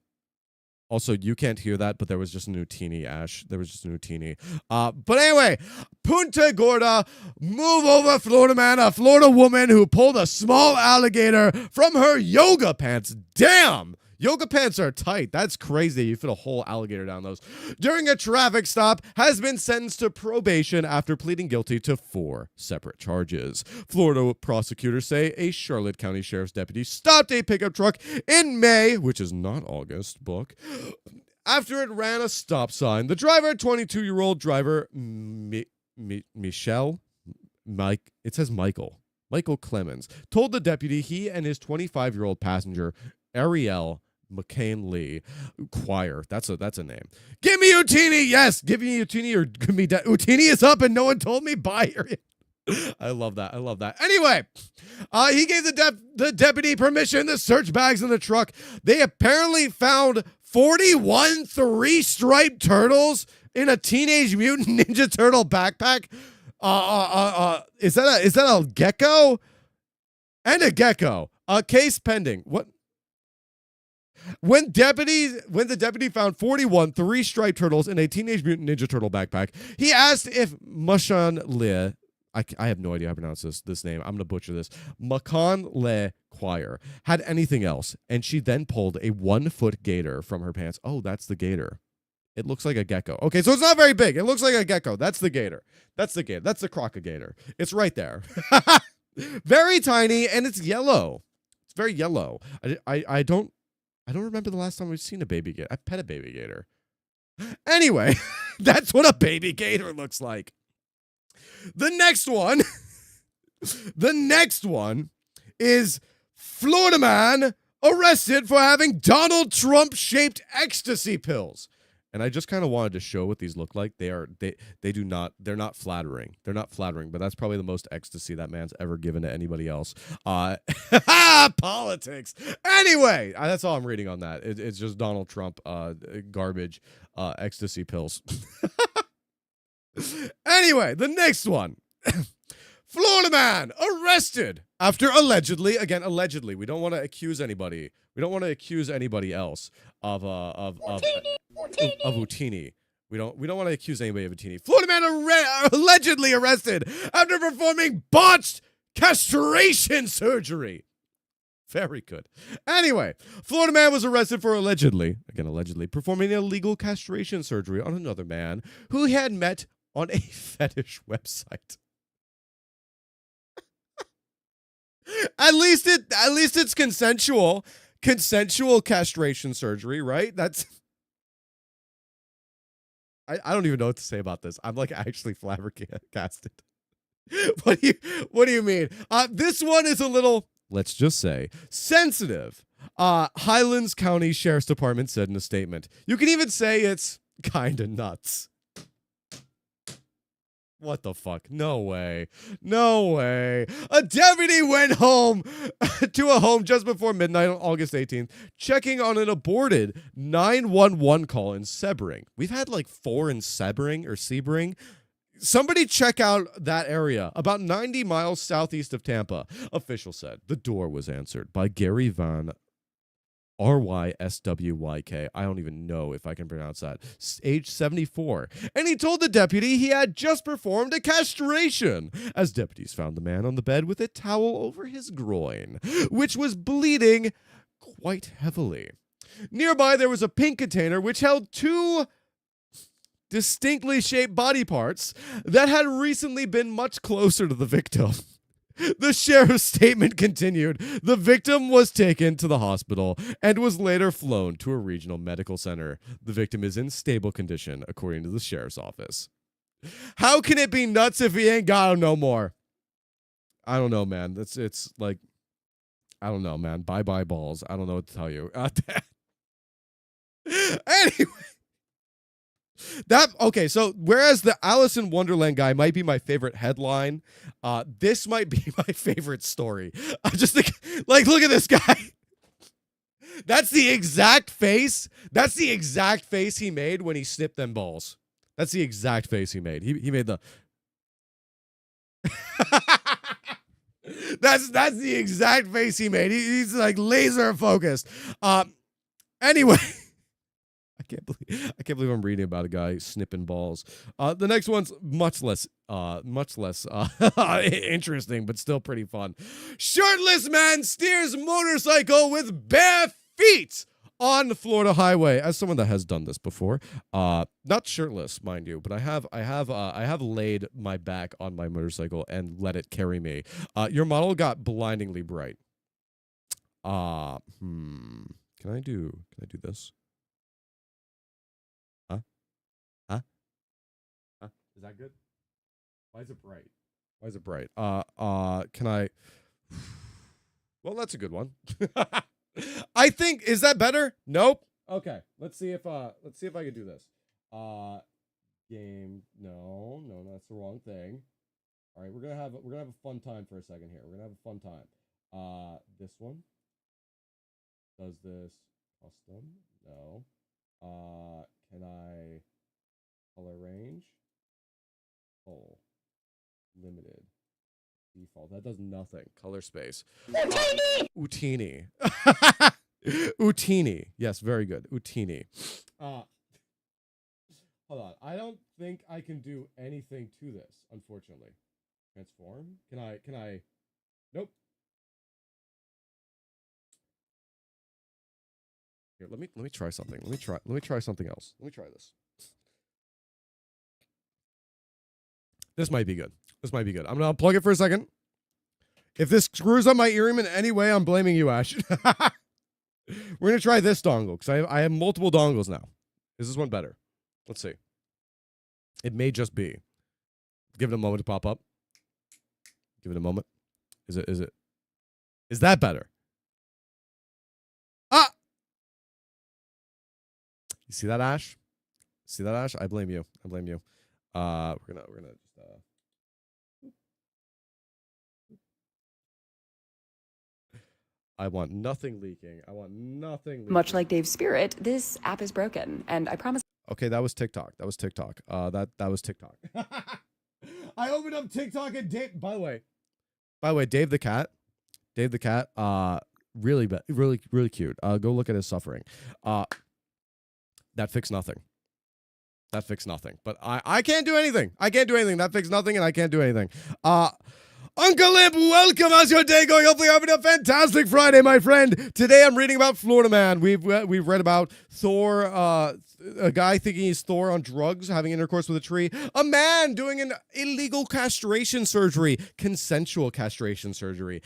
Also, you can't hear that, but there was just a new teeny, Ash. There was just a new teeny. But anyway, Punta Gorda, move over, Florida man. A Florida woman who pulled a small alligator from her yoga pants. Damn! Yoga pants are tight. That's crazy. You fit a whole alligator down those. During a traffic stop, has been sentenced to probation after pleading guilty to 4 separate charges. Florida prosecutors say a Charlotte County Sheriff's deputy stopped a pickup truck in May, which is not August, book, after it ran a stop sign. The driver, 22-year-old driver Michelle, Mike, it says Michael Clemens, told the deputy he and his 25-year-old passenger, Ariel McCain Lee, Choir. That's a name. Give me Utini. Yes, give me Utini or give me Utini is up and no one told me. Bye. I love that. Anyway, he gave the deputy permission to search bags in the truck. They apparently found 41 3-striped turtles in a Teenage Mutant Ninja Turtle backpack. Is that a gecko? And a gecko. Case pending. What? When the deputy found 41 3-striped turtles in a Teenage Mutant Ninja Turtle backpack, he asked if Mashan Le, I have no idea how to pronounce this name. I'm going to butcher this. Makan Le Choir had anything else, and she then pulled a 1-foot gator from her pants. Oh, that's the gator. It looks like a gecko. Okay, so it's not very big. It looks like a gecko. That's the gator. That's the crocagator. It's right there. Very tiny, and it's yellow. It's very yellow. I don't remember the last time we've seen a baby gator. I pet a baby gator. Anyway, that's what a baby gator looks like. The next one is Florida man arrested for having Donald Trump-shaped ecstasy pills. And I just kind of wanted to show what these look like. They're not flattering. They're not flattering, but that's probably the most ecstasy that man's ever given to anybody else. Politics. Anyway, that's all I'm reading on that. It's just Donald Trump garbage ecstasy pills. Anyway, the next one. Florida man arrested after allegedly, again, allegedly. We don't want to accuse anybody. We don't want to accuse anybody else of Utini. We don't want to accuse anybody of Utini. Florida man allegedly arrested after performing botched castration surgery. Very good. Anyway, Florida man was arrested for allegedly performing illegal castration surgery on another man who he had met on a fetish website. At least it's consensual castration surgery, right? That's I don't even know what to say about this. I'm like actually flabbergasted. What do you mean? This one is a little, let's just say, sensitive. Highlands County Sheriff's Department said in a statement. You can even say it's kind of nuts. What the fuck? No way. No way. A deputy went home to a home just before midnight on August 18th, checking on an aborted 911 call in Sebring. We've had like 4 in Sebring. Somebody check out that area, about 90 miles southeast of Tampa. Official said the door was answered by Gary Van Ryswyk. I don't even know if I can pronounce that. Age 74. And he told the deputy he had just performed a castration, as deputies found the man on the bed with a towel over his groin, which was bleeding quite heavily. Nearby, there was a pink container which held 2 distinctly shaped body parts that had recently been much closer to the victim. The sheriff's statement continued. The victim was taken to the hospital and was later flown to a regional medical center. The victim is in stable condition, according to the sheriff's office. How can it be nuts if he ain't got him no more? I don't know, man. It's like, I don't know, man. Bye-bye balls. I don't know what to tell you. Anyway. Okay, so whereas the Alice in Wonderland guy might be my favorite headline, this might be my favorite story. I just think, like, look at this guy. That's the exact face. That's the exact face he made when he snipped them balls. That's the exact face he made. He made the. That's the exact face he made. He's like laser focused. Anyway. I can't believe I'm reading about a guy snipping balls. The next one's much less interesting, but still pretty fun. Shirtless man steers motorcycle with bare feet on the Florida highway. As someone that has done this before, not shirtless, mind you, but I have laid my back on my motorcycle and let it carry me. Your model got blindingly bright. Can I do this? Is that good? Why is it bright? Why is it bright? Can I? Well, that's a good one. I think, is that better? Nope. Okay. Let's see if I can do this. Game. No, that's the wrong thing. All right, we're gonna have a fun time for a second here. We're gonna have a fun time. This one. Does this custom? No. Can I color range? Oh, limited default. That does nothing. Color space. Utini. Utini. Yes, very good. Utini. Hold on. I don't think I can do anything to this, unfortunately. Transform? Can I? Nope. Here, let me try something. Let me try something else. Let me try this. This might be good. I'm going to unplug it for a second. If this screws up my earring in any way, I'm blaming you, Ash. We're going to try this dongle because I have multiple dongles now. Is this one better? Let's see. It may just be. Give it a moment to pop up. Give it a moment. Is that better? Ah! You see that, Ash? I blame you. We're gonna just I want nothing leaking. Much like Dave's spirit, this app is broken, and I promise Okay, that was TikTok. That was TikTok. That was TikTok. I opened up TikTok and Dave. By the way, Dave the cat. Dave the cat. Really cute. Go look at his suffering. That fixed nothing. That fixed nothing. But I can't do anything. I can't do anything. That fixed nothing, and I can't do anything. Uncle Lip, welcome. How's your day going? Hopefully you're having a fantastic Friday, my friend. Today I'm reading about Florida Man. We've read about Thor, a guy thinking he's Thor on drugs, having intercourse with a tree. A man doing an illegal castration surgery, consensual castration surgery.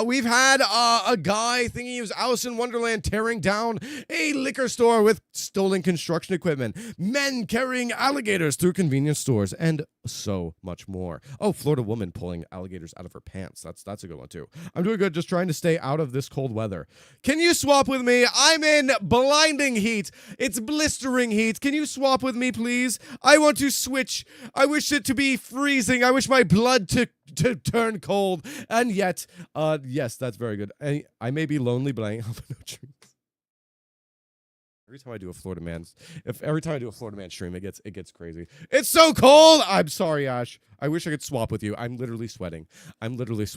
We've had a guy thinking he was Alice in Wonderland tearing down a liquor store with stolen construction equipment. Men carrying alligators through convenience stores, and so much more. Oh, Florida woman pulling alligators out of her pants. That's a good one too. I'm doing good, just trying to stay out of this cold weather. Can you swap with me? I'm in blinding heat. It's blistering heat. Can you swap with me, please? I want to switch. I wish it to be freezing. I wish my blood to turn cold. And yet, yes, that's very good. I may be lonely, but I ain't helping no trees. Every time I do a Florida man stream, it gets crazy. It's so cold. I'm sorry, Ash. I wish I could swap with you. I'm literally sweating. I'm dying.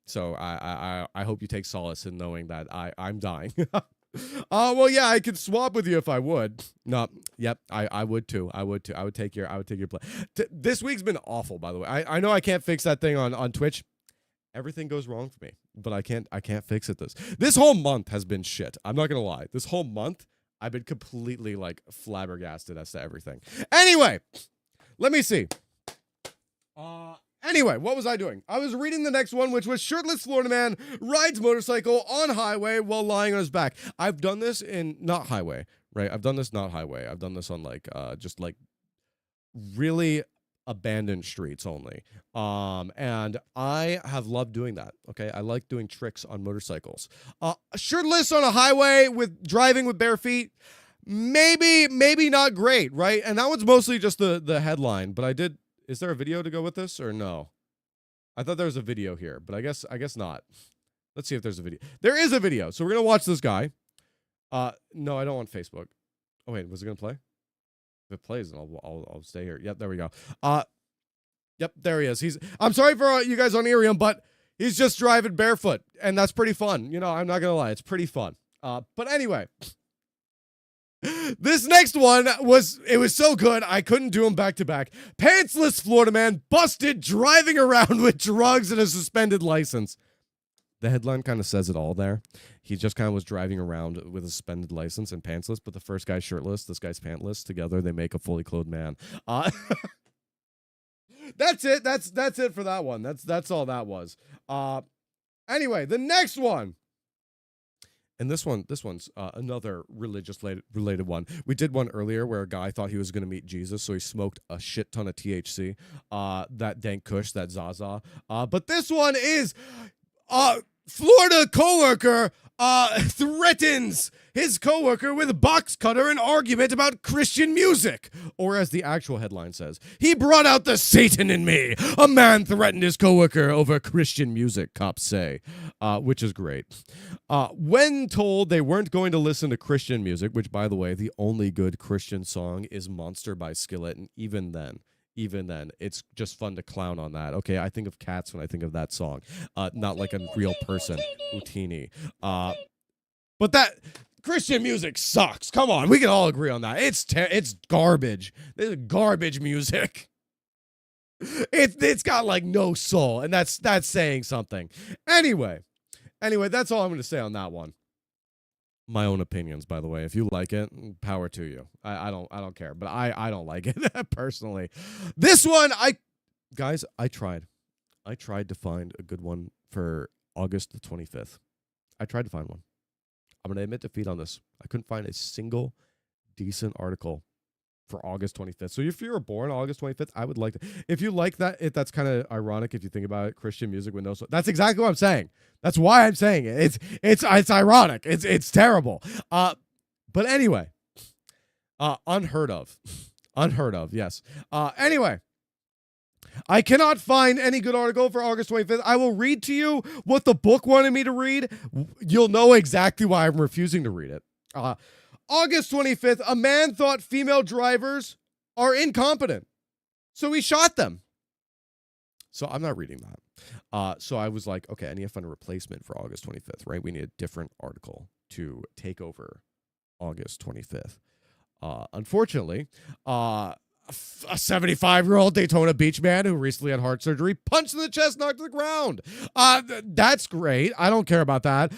So I hope you take solace in knowing that I'm dying. Well, yeah, I could swap with you if I would. No, yep, I would too. I would take your play. This week's been awful, by the way. I know I can't fix that thing on Twitch. Everything goes wrong for me, but I can't fix it. This whole month has been shit. I'm not gonna lie. This whole month, I've been completely like flabbergasted as to everything. Anyway, let me see. Anyway, what was I doing? I was reading the next one, which was shirtless Florida man rides motorcycle on highway while lying on his back. I've done this in not highway, right? I've done this not highway. I've done this on like just like really abandoned streets only. And I have loved doing that. Okay. I like doing tricks on motorcycles. Shirtless on a highway with driving with bare feet. Maybe not great, right? And that one's mostly just the headline, but is there a video to go with this or no? I thought there was a video here, but I guess not. Let's see if there's a video. There is a video. So we're going to watch this guy. No, I don't want Facebook. Oh wait, was it going to play? If it plays, then I'll stay here. Yep, there we go. Yep, there he is. I'm sorry for you guys on Irium, but he's just driving barefoot, and that's pretty fun. You know, I'm not gonna lie, it's pretty fun. But anyway, this next one was so good I couldn't do them back to back. Pantsless Florida man busted driving around with drugs and a suspended license. The headline kind of says it all there. He just kind of was driving around with a suspended license and pantsless, but the first guy's shirtless, this guy's pantless. Together, they make a fully clothed man. That's it. That's it for that one. That's all that was. Anyway, the next one. And this one's another religious related one. We did one earlier where a guy thought he was going to meet Jesus, so he smoked a shit ton of THC, that dank kush, that Zaza. But this one is Florida coworker threatens his coworker with a box cutter in argument about Christian music. Or as the actual headline says, he brought out the Satan in me. A man threatened his coworker over Christian music, cops say, which is great. When told they weren't going to listen to Christian music, which, by the way, the only good Christian song is Monster by Skillet, and even then, it's just fun to clown on that. Okay, I think of cats when I think of that song, not like a real person, Utini. But that Christian music sucks. Come on, we can all agree on that. It's garbage. This is garbage music. It's got like no soul, and that's saying something. Anyway, that's all I'm going to say on that one. My own opinions, by the way. If you like it, power to you. I don't care, but I don't like it personally. This one, I tried to find a good one for August the 25th. I tried to find one. I'm gonna admit defeat on this. I couldn't find a single decent article for August 25th. So if you were born August 25th, I would like to. If you like that, that's kind of ironic if you think about it. Christian music with no soul. That's exactly what I'm saying. That's why I'm saying it. It's ironic. It's terrible. But anyway, unheard of. Yes. Anyway, I cannot find any good article for August 25th. I will read to you what the book wanted me to read. You'll know exactly why I'm refusing to read it. August 25th, a man thought female drivers are incompetent, so he shot them. So I'm not reading that. So I was like, okay, I need to find a replacement for August 25th, right? We need a different article to take over August 25th. Unfortunately, a 75-year-old Daytona Beach man who recently had heart surgery punched in the chest, knocked to the ground. That's great. I don't care about that.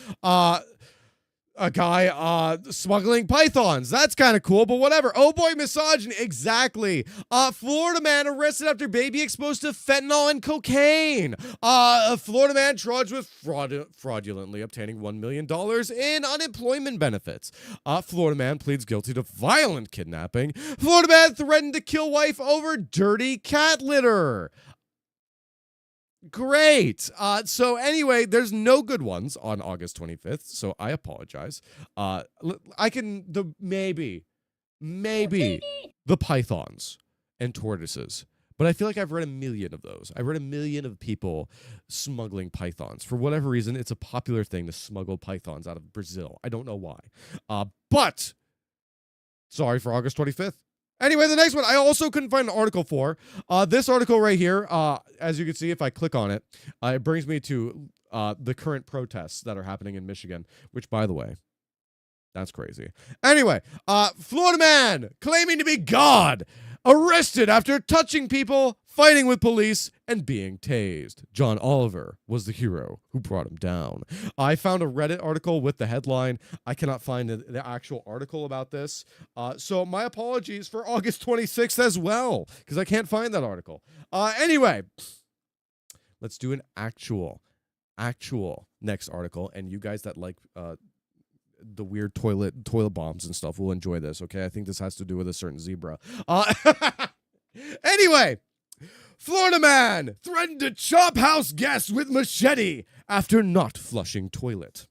A guy smuggling pythons. That's kind of cool, but whatever. Oh boy, misogyny. Exactly. Florida man arrested after baby exposed to fentanyl and cocaine. A Florida man charged with fraudulently obtaining $1 million in unemployment benefits. Florida man pleads guilty to violent kidnapping. Florida man threatened to kill wife over dirty cat litter. Great. So anyway, there's no good ones on August 25th, so I apologize. Maybe the pythons and tortoises. But I feel like I've read a million of those. I've read a million of people smuggling pythons. For whatever reason, it's a popular thing to smuggle pythons out of Brazil. I don't know why. But sorry for August 25th. Anyway, the next one, I also couldn't find an article for. This article right here, as you can see, if I click on it, it brings me to the current protests that are happening in Michigan, which, by the way, that's crazy. Anyway, Florida man claiming to be God, arrested after touching people, fighting with police, and being tased. John Oliver was the hero who brought him down. I found a Reddit article with the headline. I cannot find the actual article about this. So my apologies for August 26th as well, because I can't find that article. Anyway, let's do an actual next article. And you guys that like the weird toilet bombs and stuff will enjoy this, okay? I think this has to do with a certain zebra. Anyway, Florida man threatened to chop house guests with machete after not flushing toilet.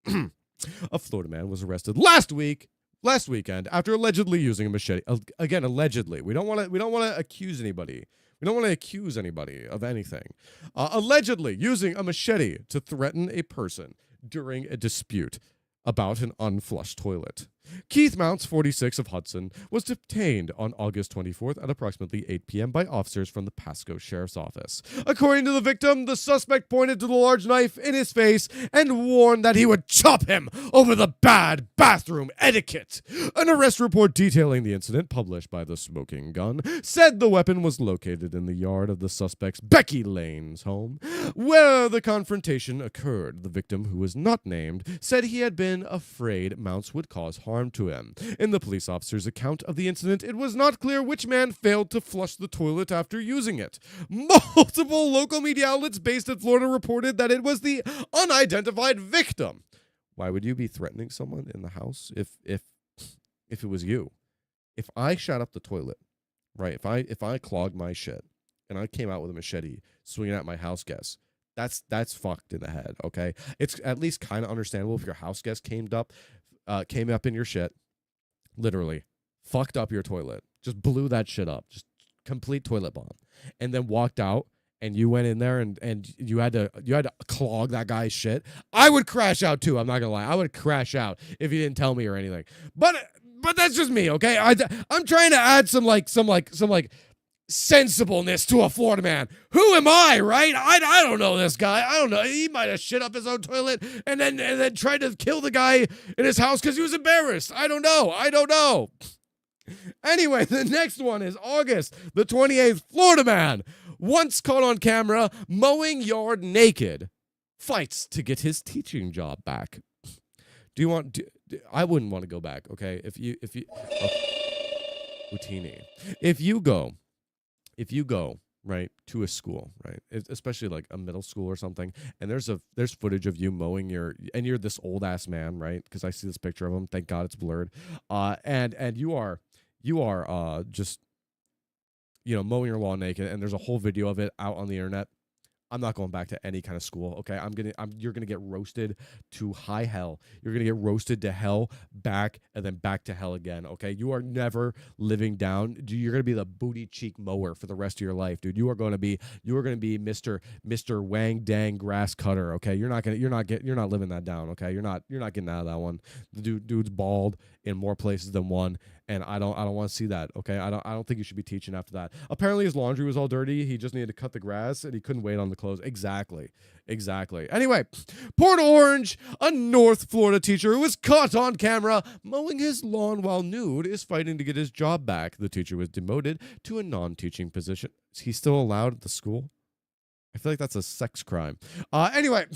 A Florida man was arrested last weekend after allegedly using a machete. Again, allegedly. We don't want to accuse anybody. We don't want to accuse anybody of anything. Allegedly using a machete to threaten a person during a dispute about an unflushed toilet. Keith Mounts, 46 of Hudson, was detained on August 24th at approximately 8 p.m. by officers from the Pasco Sheriff's Office. According to the victim, the suspect pointed to the large knife in his face and warned that he would chop him over the bad bathroom etiquette. An arrest report detailing the incident, published by The Smoking Gun, said the weapon was located in the yard of the suspect's Becky Lane's home, where the confrontation occurred. The victim, who was not named, said he had been afraid Mounts would cause harm to him. In the police officer's account of the incident, it was not clear which man failed to flush the toilet after using it. Multiple local media outlets based in Florida reported that it was the unidentified victim. Why would you be threatening someone in the house if it was you? If I shot up the toilet, right? If I clogged my shit and I came out with a machete swinging at my house guests, that's fucked in the head, okay? It's at least kind of understandable if your house guest came up in your shit, literally fucked up your toilet, just blew that shit up, just complete toilet bomb, and then walked out, and you went in there and you had to clog that guy's shit. I would crash out too. I'm not gonna lie, I would crash out if you didn't tell me or anything. But that's just me, okay? I'm trying to add some sensibleness to a Florida man. Who am I, right? I don't know this guy. I don't know. He might have shit up his own toilet and then tried to kill the guy in his house because he was embarrassed. I don't know. Anyway, the next one is August the 28th. Florida man, once caught on camera mowing yard naked, fights to get his teaching job back. I wouldn't want to go back, okay? If you Utini. If you go right to a school, right, especially like a middle school or something, and there's footage of you mowing you're this old ass man, right? Because I see this picture of him. Thank God it's blurred. And you are just mowing your lawn naked, and there's a whole video of it out on the internet. I'm not going back to any kind of school. Okay, you're gonna get roasted to high hell. You're gonna get roasted to hell, back, and then back to hell again. Okay, you are never living down. You're gonna be the booty cheek mower for the rest of your life, dude. You are gonna be Mr. Wang Dang grass cutter. Okay, you're not living that down. Okay, you're not getting out of that one. The dude's bald in more places than one. And I don't want to see that. Okay, I don't think you should be teaching after that. Apparently his laundry was all dirty. He just needed to cut the grass and he couldn't wait on the clothes. Exactly. Anyway, Port Orange, a North Florida teacher who was caught on camera mowing his lawn while nude is fighting to get his job back. The teacher was demoted to a non-teaching position. Is he still allowed at the school? I feel like that's a sex crime. Anyway,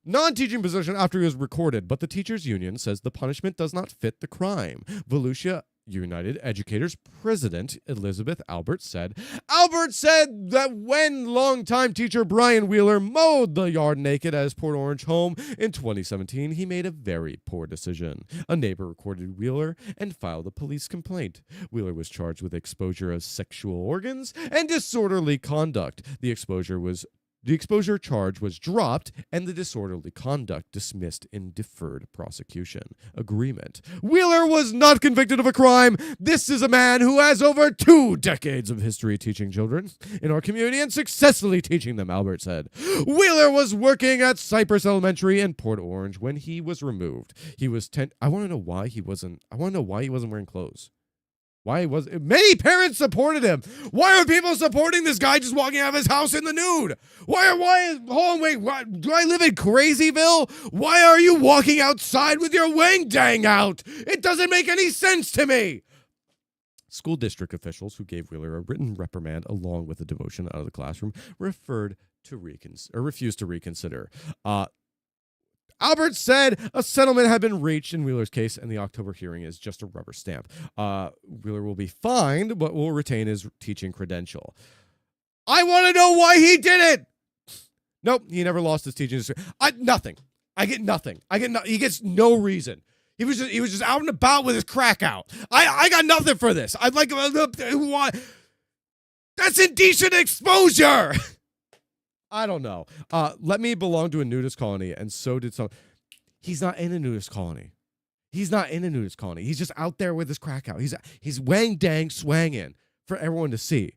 non-teaching position after he was recorded, but the teachers union says the punishment does not fit the crime. Volusia United Educators President Elizabeth Albert said that when longtime teacher Brian Wheeler mowed the yard naked at his Port Orange home in 2017, he made a very poor decision. A neighbor recorded Wheeler and filed a police complaint. Wheeler was charged with exposure of sexual organs and disorderly conduct. The exposure charge was dropped and the disorderly conduct dismissed in deferred prosecution agreement. Wheeler was not convicted of a crime. This is a man who has over 2 decades of history teaching children in our community and successfully teaching them, Albert said. Wheeler was working at Cypress Elementary in Port Orange when he was removed. I want to know why he wasn't wearing clothes. Many parents supported him. Why are people supporting this guy just walking out of his house in the nude? Do I live in Crazyville? Why are you walking outside with your wang dang out? It doesn't make any sense to me. School district officials who gave Wheeler a written reprimand along with a demotion out of the classroom refused to reconsider. Albert said a settlement had been reached in Wheeler's case, and the October hearing is just a rubber stamp. Wheeler will be fined, but will retain his teaching credential. I want to know why he did it. Nope, he never lost his teaching. Nothing. I get nothing. He gets no reason. He was just out and about with his crack out. I got nothing for this. I'd like why. That's indecent exposure. I don't know. Let me belong to a nudist colony, and so did some. He's not in a nudist colony. He's just out there with his crack out. He's wang dang swanging for everyone to see.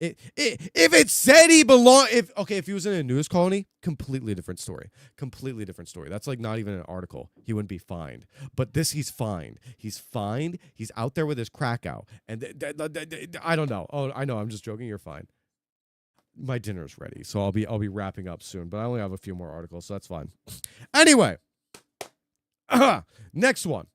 If it said he belonged, if he was in a nudist colony, completely different story. That's like not even an article. He wouldn't be fined. But he's fined. He's out there with his crack out, and I don't know. Oh, I know. I'm just joking. You're fine. My dinner's ready, so I'll be wrapping up soon, but I only have a few more articles, so that's fine. Anyway, next one.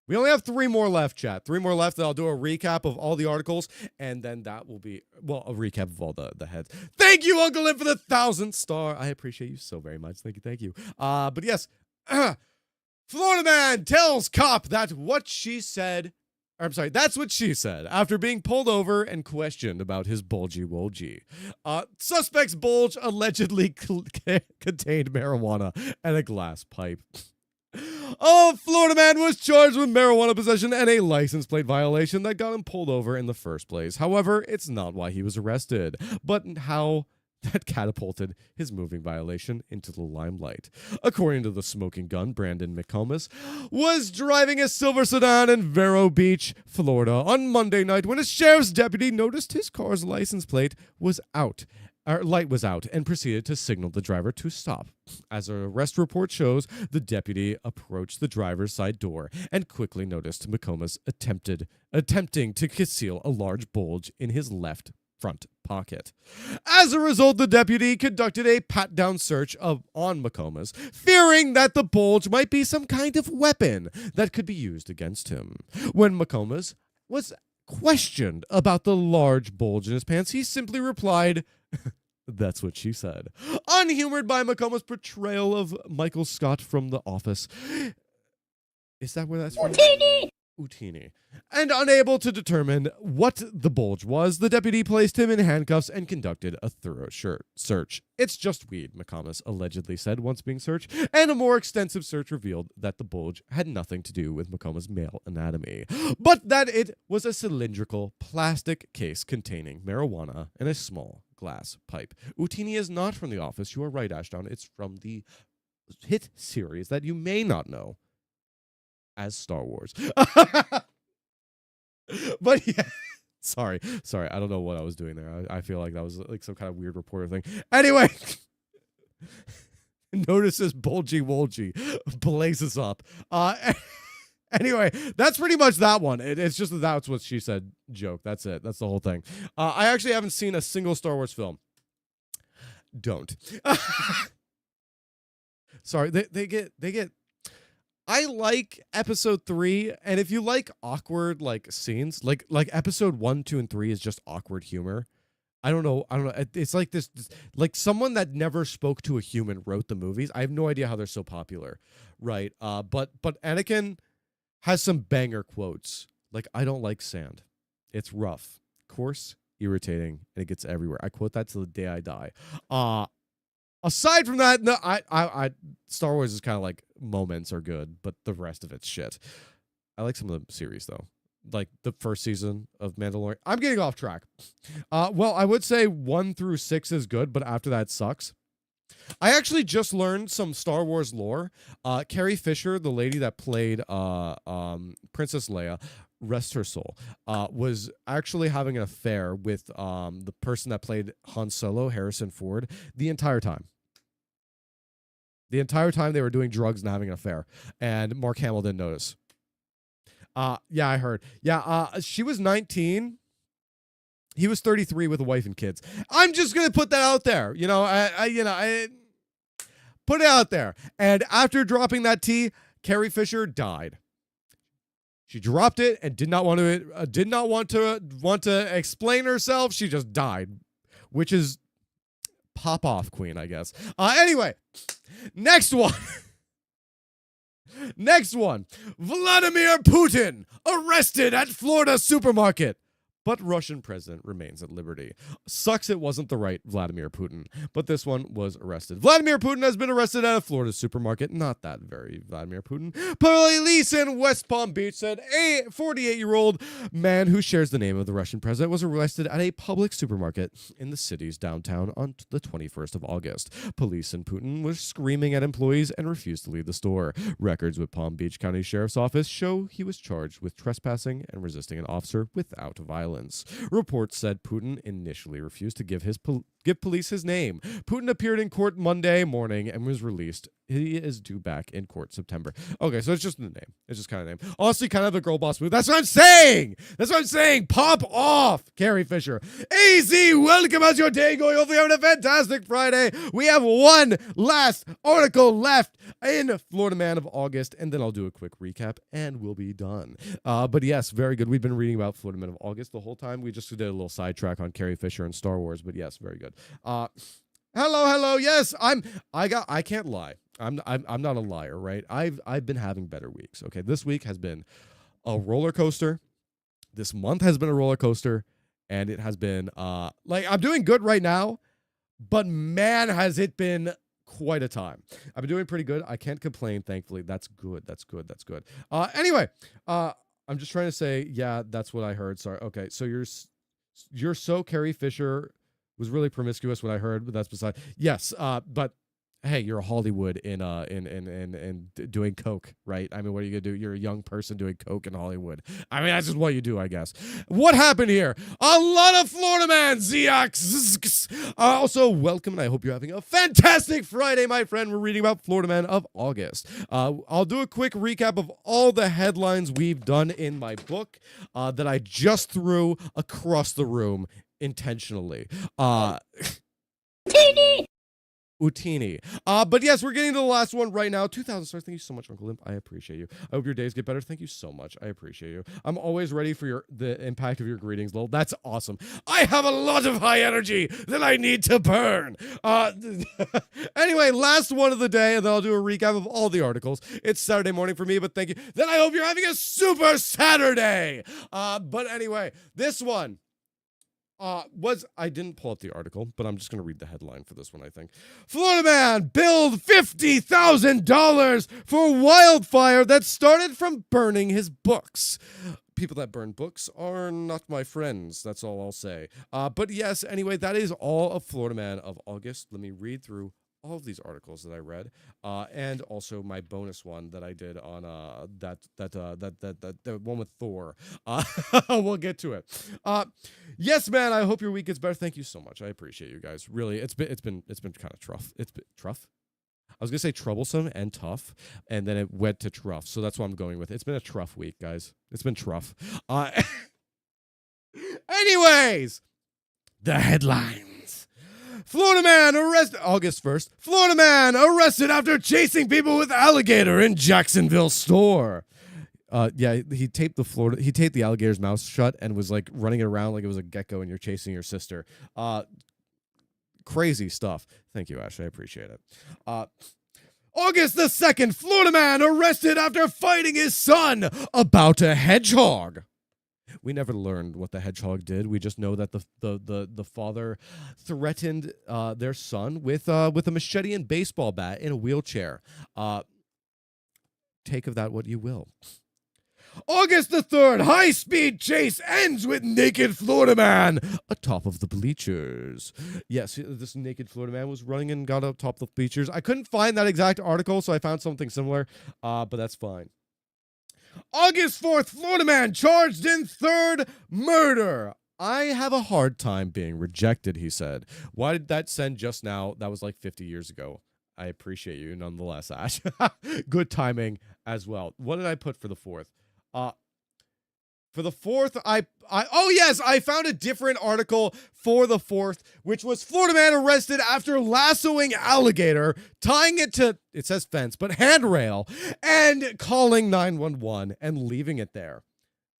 We only have 3 more left, chat. 3 more left, then I'll do a recap of all the articles, and then that will be, a recap of all the heads. Thank you, Uncle Lynn, for the 1,000th star. I appreciate you so very much. Thank you. But yes, Florida man tells cop that's what she said after being pulled over and questioned about his bulgy. Suspect's bulge allegedly contained marijuana and a glass pipe. Florida man was charged with marijuana possession and a license plate violation that got him pulled over in the first place. However, it's not why he was arrested, but how that catapulted his moving violation into the limelight. According to the smoking gun, Brandon McComas was driving a silver sedan in Vero Beach, Florida on Monday night when a sheriff's deputy noticed his car's license plate was out. Light was out and proceeded to signal the driver to stop. As an arrest report shows, the deputy approached the driver's side door and quickly noticed McComas attempting to conceal a large bulge in his left front pocket. As a result, the deputy conducted a pat-down search on McComas, fearing that the bulge might be some kind of weapon that could be used against him. When McComas was questioned about the large bulge in his pants, he simply replied, "That's what she said." Unhumored by McComas' portrayal of Michael Scott from The Office. Is that where that's from? Utini. And unable to determine what the bulge was, the deputy placed him in handcuffs and conducted a thorough search. It's just weed, McComas allegedly said once being searched, and a more extensive search revealed that the bulge had nothing to do with McComas' male anatomy, but that it was a cylindrical plastic case containing marijuana in a small glass pipe. Utini is not from The Office. You are right, Ashdown. It's from the hit series that you may not know as Star Wars. But yeah, sorry. I don't know what I was doing there. I feel like that was like some kind of weird reporter thing. Anyway, notices bulgy wolgy blazes up. Anyway, that's pretty much that one. It's just that's what she said joke. That's it. That's the whole thing. I actually haven't seen a single Star Wars film. Don't. Sorry, they get. I like episode 3, and if you like awkward like scenes, like episode 1, 2, and 3 is just awkward humor. I don't know. It's like this like someone that never spoke to a human wrote the movies. I have no idea how they're so popular, right? But Anakin has some banger quotes. Like, I don't like sand. It's rough, coarse, irritating, and it gets everywhere. I quote that till the day I die. Aside from that, no, I Star Wars is kind of like moments are good, but the rest of it's shit. I like some of the series though, like the first season of Mandalorian. I'm getting off track. Well, I would say 1 through 6 is good, but after that sucks. I actually just learned some Star Wars lore. Carrie Fisher, the lady that played Princess Leia, rest her soul, was actually having an affair with the person that played Han Solo, Harrison Ford, the entire time. The entire time they were doing drugs and having an affair, and Mark Hamill didn't notice. Yeah, I heard. Yeah, she was 19. He was 33 with a wife and kids. I'm just gonna put that out there. I put it out there. And after dropping that tea, Carrie Fisher died. She dropped it and did not want to explain herself. She just died, which is pop off queen, I guess. Anyway, next one. Next one. Vladimir Putin arrested at Florida supermarket. But Russian president remains at liberty. Sucks it wasn't the right Vladimir Putin, but this one was arrested. Vladimir Putin has been arrested at a Florida supermarket. Not that very Vladimir Putin. Police in West Palm Beach said a 48-year-old man who shares the name of the Russian president was arrested at a public supermarket in the city's downtown on the 21st of August. Police in Putin were screaming at employees and refused to leave the store. Records with Palm Beach County Sheriff's Office show he was charged with trespassing and resisting an officer without violence. Reports said Putin initially refused to give police his name. Putin appeared in court Monday morning and was released. He is due back in court September. Okay, so it's just the name. It's just kind of name. Honestly, kind of a girl boss move. That's what I'm saying. Pop off, Carrie Fisher. AZ, welcome. How's your day going? Hopefully having a fantastic Friday. We have one last article left in Florida Man of August, and then I'll do a quick recap, and we'll be done. But yes, very good. We've been reading about Florida Man of August the whole time. We just did a little sidetrack on Carrie Fisher and Star Wars, but yes, very good. Hello. Yes, I can't lie. I'm not a liar, right? I've been having better weeks. Okay, this week has been a roller coaster. This month has been a roller coaster, and it has been I'm doing good right now, but man, has it been quite a time. I've been doing pretty good. I can't complain, thankfully. That's good. Anyway, I'm just trying to say, yeah, that's what I heard. Sorry. Okay, so you're so Carrie Fisher was really promiscuous, what I heard, but that's beside. Yes, but hey, you're Hollywood in doing coke, right? I mean, what are you gonna do? You're a young person doing coke in Hollywood. I mean, that's just what you do, I guess. What happened here? A lot of Florida man, Ziax. Also, welcome, and I hope you're having a fantastic Friday, my friend. We're reading about Florida Man of August. I'll do a quick recap of all the headlines we've done in my book that I just threw across the room intentionally. Utini. But yes, we're getting to the last one right now. 2,000 stars. Thank you so much, Uncle Limp. I appreciate you. I hope your days get better. Thank you so much. I appreciate you. I'm always ready for the impact of your greetings, Lil. That's awesome. I have a lot of high energy that I need to burn. Anyway, last one of the day, and then I'll do a recap of all the articles. It's Saturday morning for me, but thank you. Then I hope you're having a super Saturday. But anyway, this one. I didn't pull up the article, but I'm just going to read the headline for this one, I think. Florida man billed $50,000 for wildfire that started from burning his books. People that burn books are not my friends. That's all I'll say. But yes, anyway, that is all of Florida Man of August. Let me read through all of these articles that I read, and also my bonus one that I did on that one with Thor. We'll get to it. Yes, man. I hope your week gets better. Thank you so much. I appreciate you guys. Really, it's been kind of tough. It's been tough. I was gonna say troublesome and tough, and then it went to truff. So that's what I'm going with. It's been a tough week, guys. It's been tough. Anyways, the headlines. Florida man arrested August 1st. Florida man arrested after chasing people with alligator in Jacksonville store. Yeah, he taped the alligator's mouth shut and was like running it around like it was a gecko and you're chasing your sister. Crazy stuff. Thank you, Ash. I appreciate it. August the 2nd, Florida man arrested after fighting his son about a hedgehog. We never learned what the hedgehog did. We just know that the father threatened their son with a machete and baseball bat in a wheelchair. Take of that what you will. August the 3rd, high-speed chase ends with naked Florida man atop of the bleachers. Yes, this naked Florida man was running and got up top of the bleachers. I couldn't find that exact article, so I found something similar, but that's fine. August 4th, Florida man charged in third murder. I have a hard time being rejected, he said. Why did that send just now? That was like 50 years ago. I appreciate you nonetheless, Ash. Good timing as well. What did I put for the 4th? For the 4th, I found a different article for the 4th, which was Florida man arrested after lassoing alligator, tying it to, it says fence, but handrail, and calling 911 and leaving it there.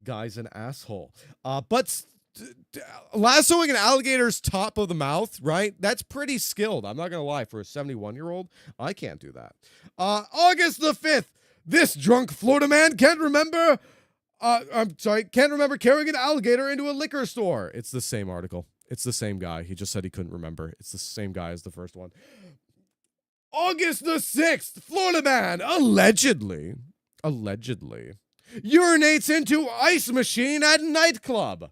Guy's an asshole. But lassoing an alligator's top of the mouth, right? That's pretty skilled. I'm not going to lie. For a 71-year-old, I can't do that. August the 5th, this drunk Florida man can't remember carrying an alligator into a liquor store. It's the same article. It's the same guy. He just said he couldn't remember. It's the same guy as the first one. August the 6th, Florida man allegedly urinates into ice machine at nightclub.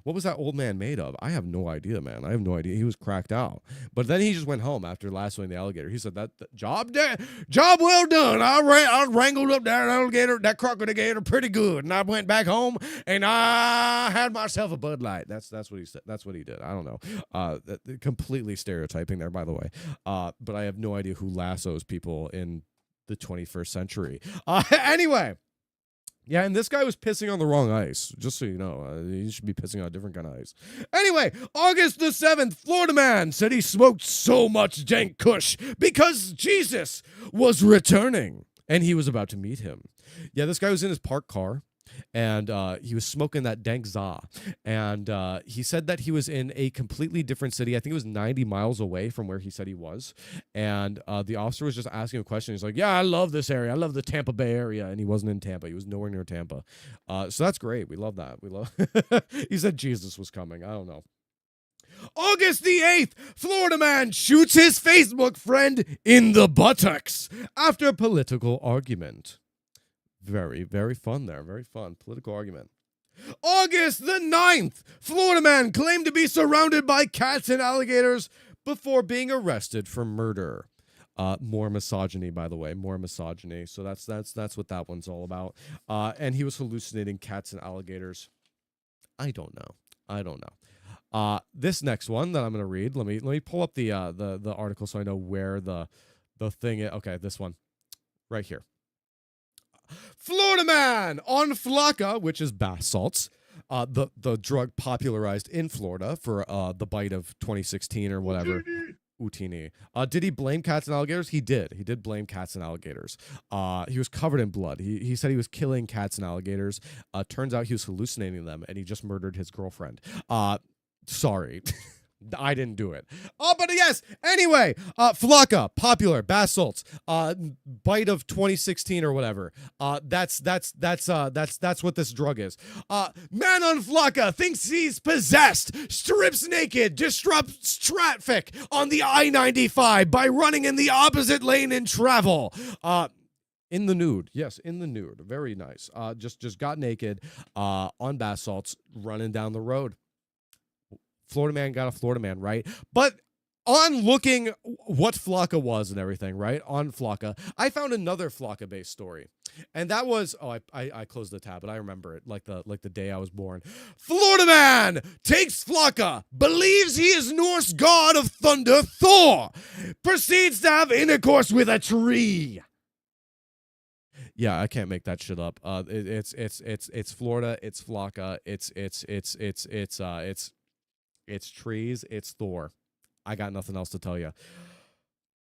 What was that old man made of? I have no idea, man. I have no idea. He was cracked out. But then he just went home after lassoing the alligator. He said, job well done. I wrangled up that alligator, that crocodile pretty good. And I went back home and I had myself a Bud Light. That's what he said. That's what he did. I don't know. Completely stereotyping there, by the way. But I have no idea who lassos people in the 21st century. Anyway. Yeah, and this guy was pissing on the wrong ice, just so you know. He should be pissing on a different kind of ice. Anyway, August the 7th, Florida man said he smoked so much dank kush because Jesus was returning, and he was about to meet him. Yeah, this guy was in his parked car, and he was smoking that dank za. And he said that he was in a completely different city. I think it was 90 miles away from where he said he was. And the officer was just asking him a question. He's like, yeah, I love this area. I love the Tampa Bay area. And he wasn't in Tampa. He was nowhere near Tampa. So that's great. We love that. We love. He said Jesus was coming. I don't know. August the 8th, Florida man shoots his Facebook friend in the buttocks after political argument. Very, very fun there. Very fun. Political argument. August the 9th, Florida man claimed to be surrounded by cats and alligators before being arrested for murder. More misogyny, by the way. More misogyny. So that's what that one's all about. And he was hallucinating cats and alligators. I don't know. This next one that I'm gonna read. Let me pull up the article so I know where the thing is. Okay, this one right here. Florida man on Flocka, which is bath salts, the drug popularized in Florida for the bite of 2016 or whatever. Utini. Did he blame cats and alligators? He did. He did blame cats and alligators. He was covered in blood. He said he was killing cats and alligators. Turns out he was hallucinating them, and he just murdered his girlfriend. Sorry. I didn't do it. But yes. Anyway, Flocka, popular bath salts. Bite of 2016 or whatever. That's what this drug is. Man on Flocka thinks he's possessed, strips naked, disrupts traffic on the I-95 by running in the opposite lane in travel. In the nude. Yes, in the nude. Very nice. Just got naked on bath salts running down the road. Florida man got a Florida man, right? But on looking what Flocka was and everything, right? On Flocka, I found another Flocka-based story. And that was, I closed the tab, but I remember it like the day I was born. Florida man takes Flocka, believes he is Norse god of thunder, Thor, proceeds to have intercourse with a tree. Yeah, I can't make that shit up. It's Florida, it's Flocka, it's trees, it's Thor. I got nothing else to tell you.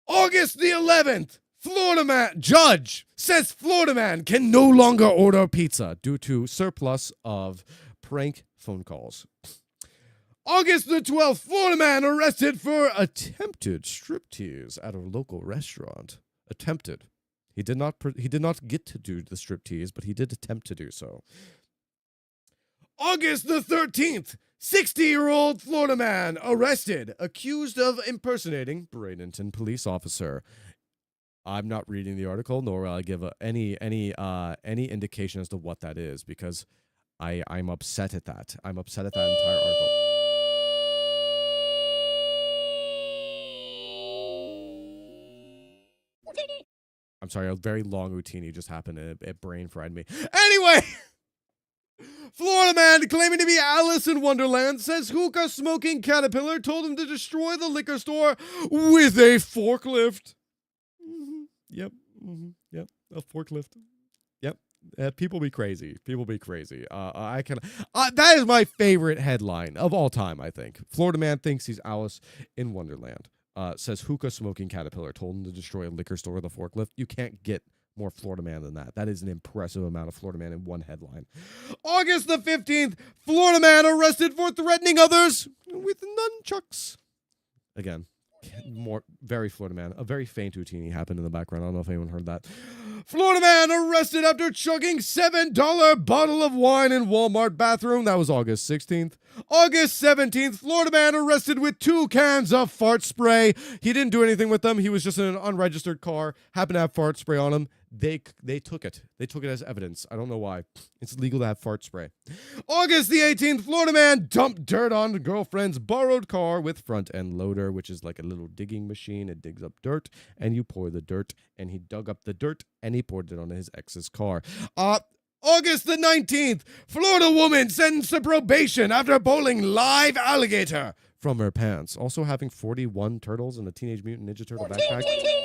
August the 11th, Florida man judge says Florida man can no longer order pizza due to surplus of prank phone calls. August the 12th, Florida man arrested for attempted striptease at a local restaurant. Attempted. He did not get to do the striptease, but he did attempt to do so. August the 13th, 60-year-old Florida man arrested, accused of impersonating Bradenton police officer. I'm not reading the article, nor will I give any indication as to what that is, because I'm upset at that. I'm upset at that entire article. I'm sorry, a very long Utini just happened and it brain fried me. Anyway! Florida man claiming to be Alice in Wonderland says hookah smoking caterpillar told him to destroy the liquor store with a forklift. Yep. Yep. A forklift. Yep. People be crazy. People be crazy. That is my favorite headline of all time, I think. Florida man thinks he's Alice in Wonderland. Says hookah smoking caterpillar told him to destroy a liquor store with a forklift. You can't get more Florida man than that. That is an impressive amount of Florida man in one headline. August the 15th, Florida man arrested for threatening others with nunchucks. Again, very Florida man. A very faint Utini happened in the background. I don't know if anyone heard that. Florida man arrested after chugging $7 bottle of wine in Walmart bathroom. That was August 16th. August 17th, Florida man arrested with 2 cans of fart spray. He didn't do anything with them. He was just in an unregistered car, happened to have fart spray on him. They took it. They took it as evidence. I don't know why. It's legal to have fart spray. August the 18th, Florida man dumped dirt on girlfriend's borrowed car with front end loader, which is like a little digging machine. It digs up dirt, and you pour the dirt. And he dug up the dirt, and he poured it on his ex's car. August the 19th, Florida woman sentenced to probation after pulling live alligator from her pants. Also having 41 turtles in a Teenage Mutant Ninja Turtle backpack.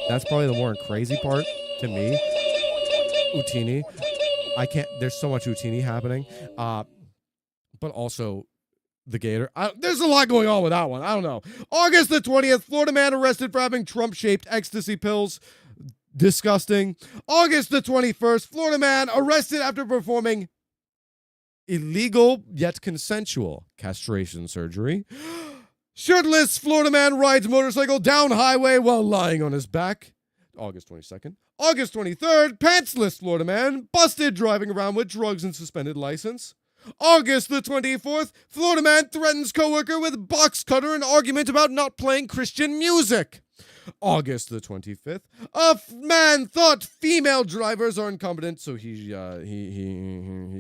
That's probably the more crazy part to me. Utini. There's so much Utini happening. But also the gator. There's a lot going on with that one. I don't know. August the 20th, Florida man arrested for having Trump-shaped ecstasy pills. Disgusting. August the 21st, Florida man arrested after performing illegal yet consensual castration surgery. Shirtless Florida man rides motorcycle down highway while lying on his back. August 22nd. August 23rd, pantsless Florida man busted driving around with drugs and suspended license. August the 24th, Florida man threatens coworker with box cutter in argument about not playing Christian music. August the 25th, a man thought female drivers are incompetent, so he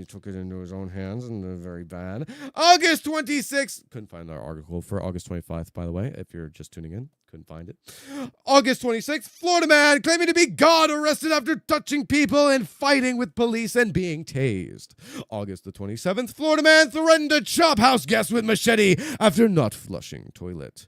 took it into his own hands, and they're very bad. August 26th, couldn't find our article for August 25th, by the way, if you're just tuning in, couldn't find it. August 26th, Florida man claiming to be God arrested after touching people and fighting with police and being tased. August the 27th, Florida man threatened to chop house guests with machete after not flushing toilet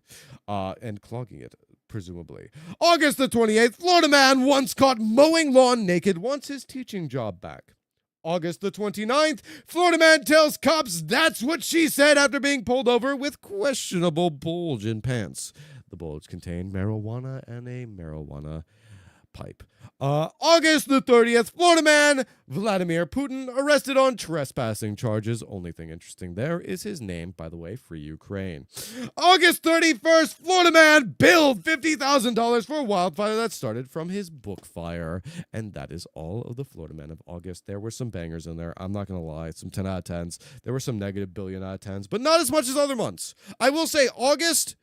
and clogging it. Presumably. August the 28th, Florida man once caught mowing lawn naked wants his teaching job back. August the 29th, Florida man tells cops that's what she said after being pulled over with questionable bulge in pants. The bullets contained marijuana and a marijuana pipe. August the 30th, Florida man Vladimir Putin arrested on trespassing charges. Only thing interesting there is his name, by the way, Free Ukraine. August 31st, Florida man billed $50,000 for a wildfire that started from his book fire. And that is all of the Florida man of August. There were some bangers in there. I'm not going to lie. Some 10 out of 10s. There were some negative billion out of 10s, but not as much as other months. I will say August,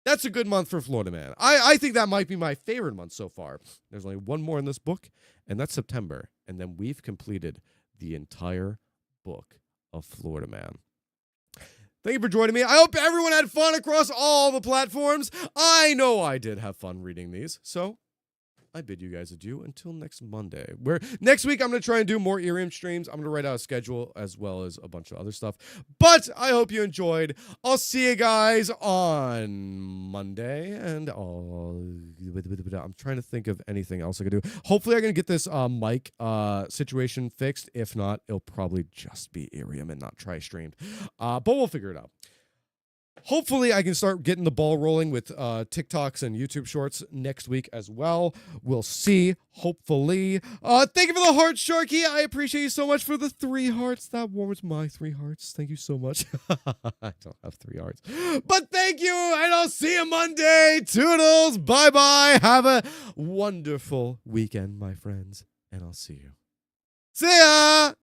that's a good month for Florida man. I think that might be my favorite month so far. There's only one more in this book, and that's September. And then we've completed the entire book of Florida Man. Thank you for joining me. I hope everyone had fun across all the platforms. I know I did have fun reading these. So I bid you guys adieu until next Monday. Where next week I'm going to try and do more Irium streams. I'm going to write out a schedule as well as a bunch of other stuff. But I hope you enjoyed. I'll see you guys on Monday. And I'm trying to think of anything else I can do. Hopefully I can get this mic situation fixed. If not, it'll probably just be Irium and not tri-streamed. But we'll figure it out. Hopefully, I can start getting the ball rolling with TikToks and YouTube Shorts next week as well. We'll see. Hopefully. Thank you for the heart, Sharky. I appreciate you so much for the 3 hearts. That warms my 3 hearts. Thank you so much. I don't have 3 hearts. But thank you, and I'll see you Monday. Toodles. Bye-bye. Have a wonderful weekend, my friends, and I'll see you. See ya!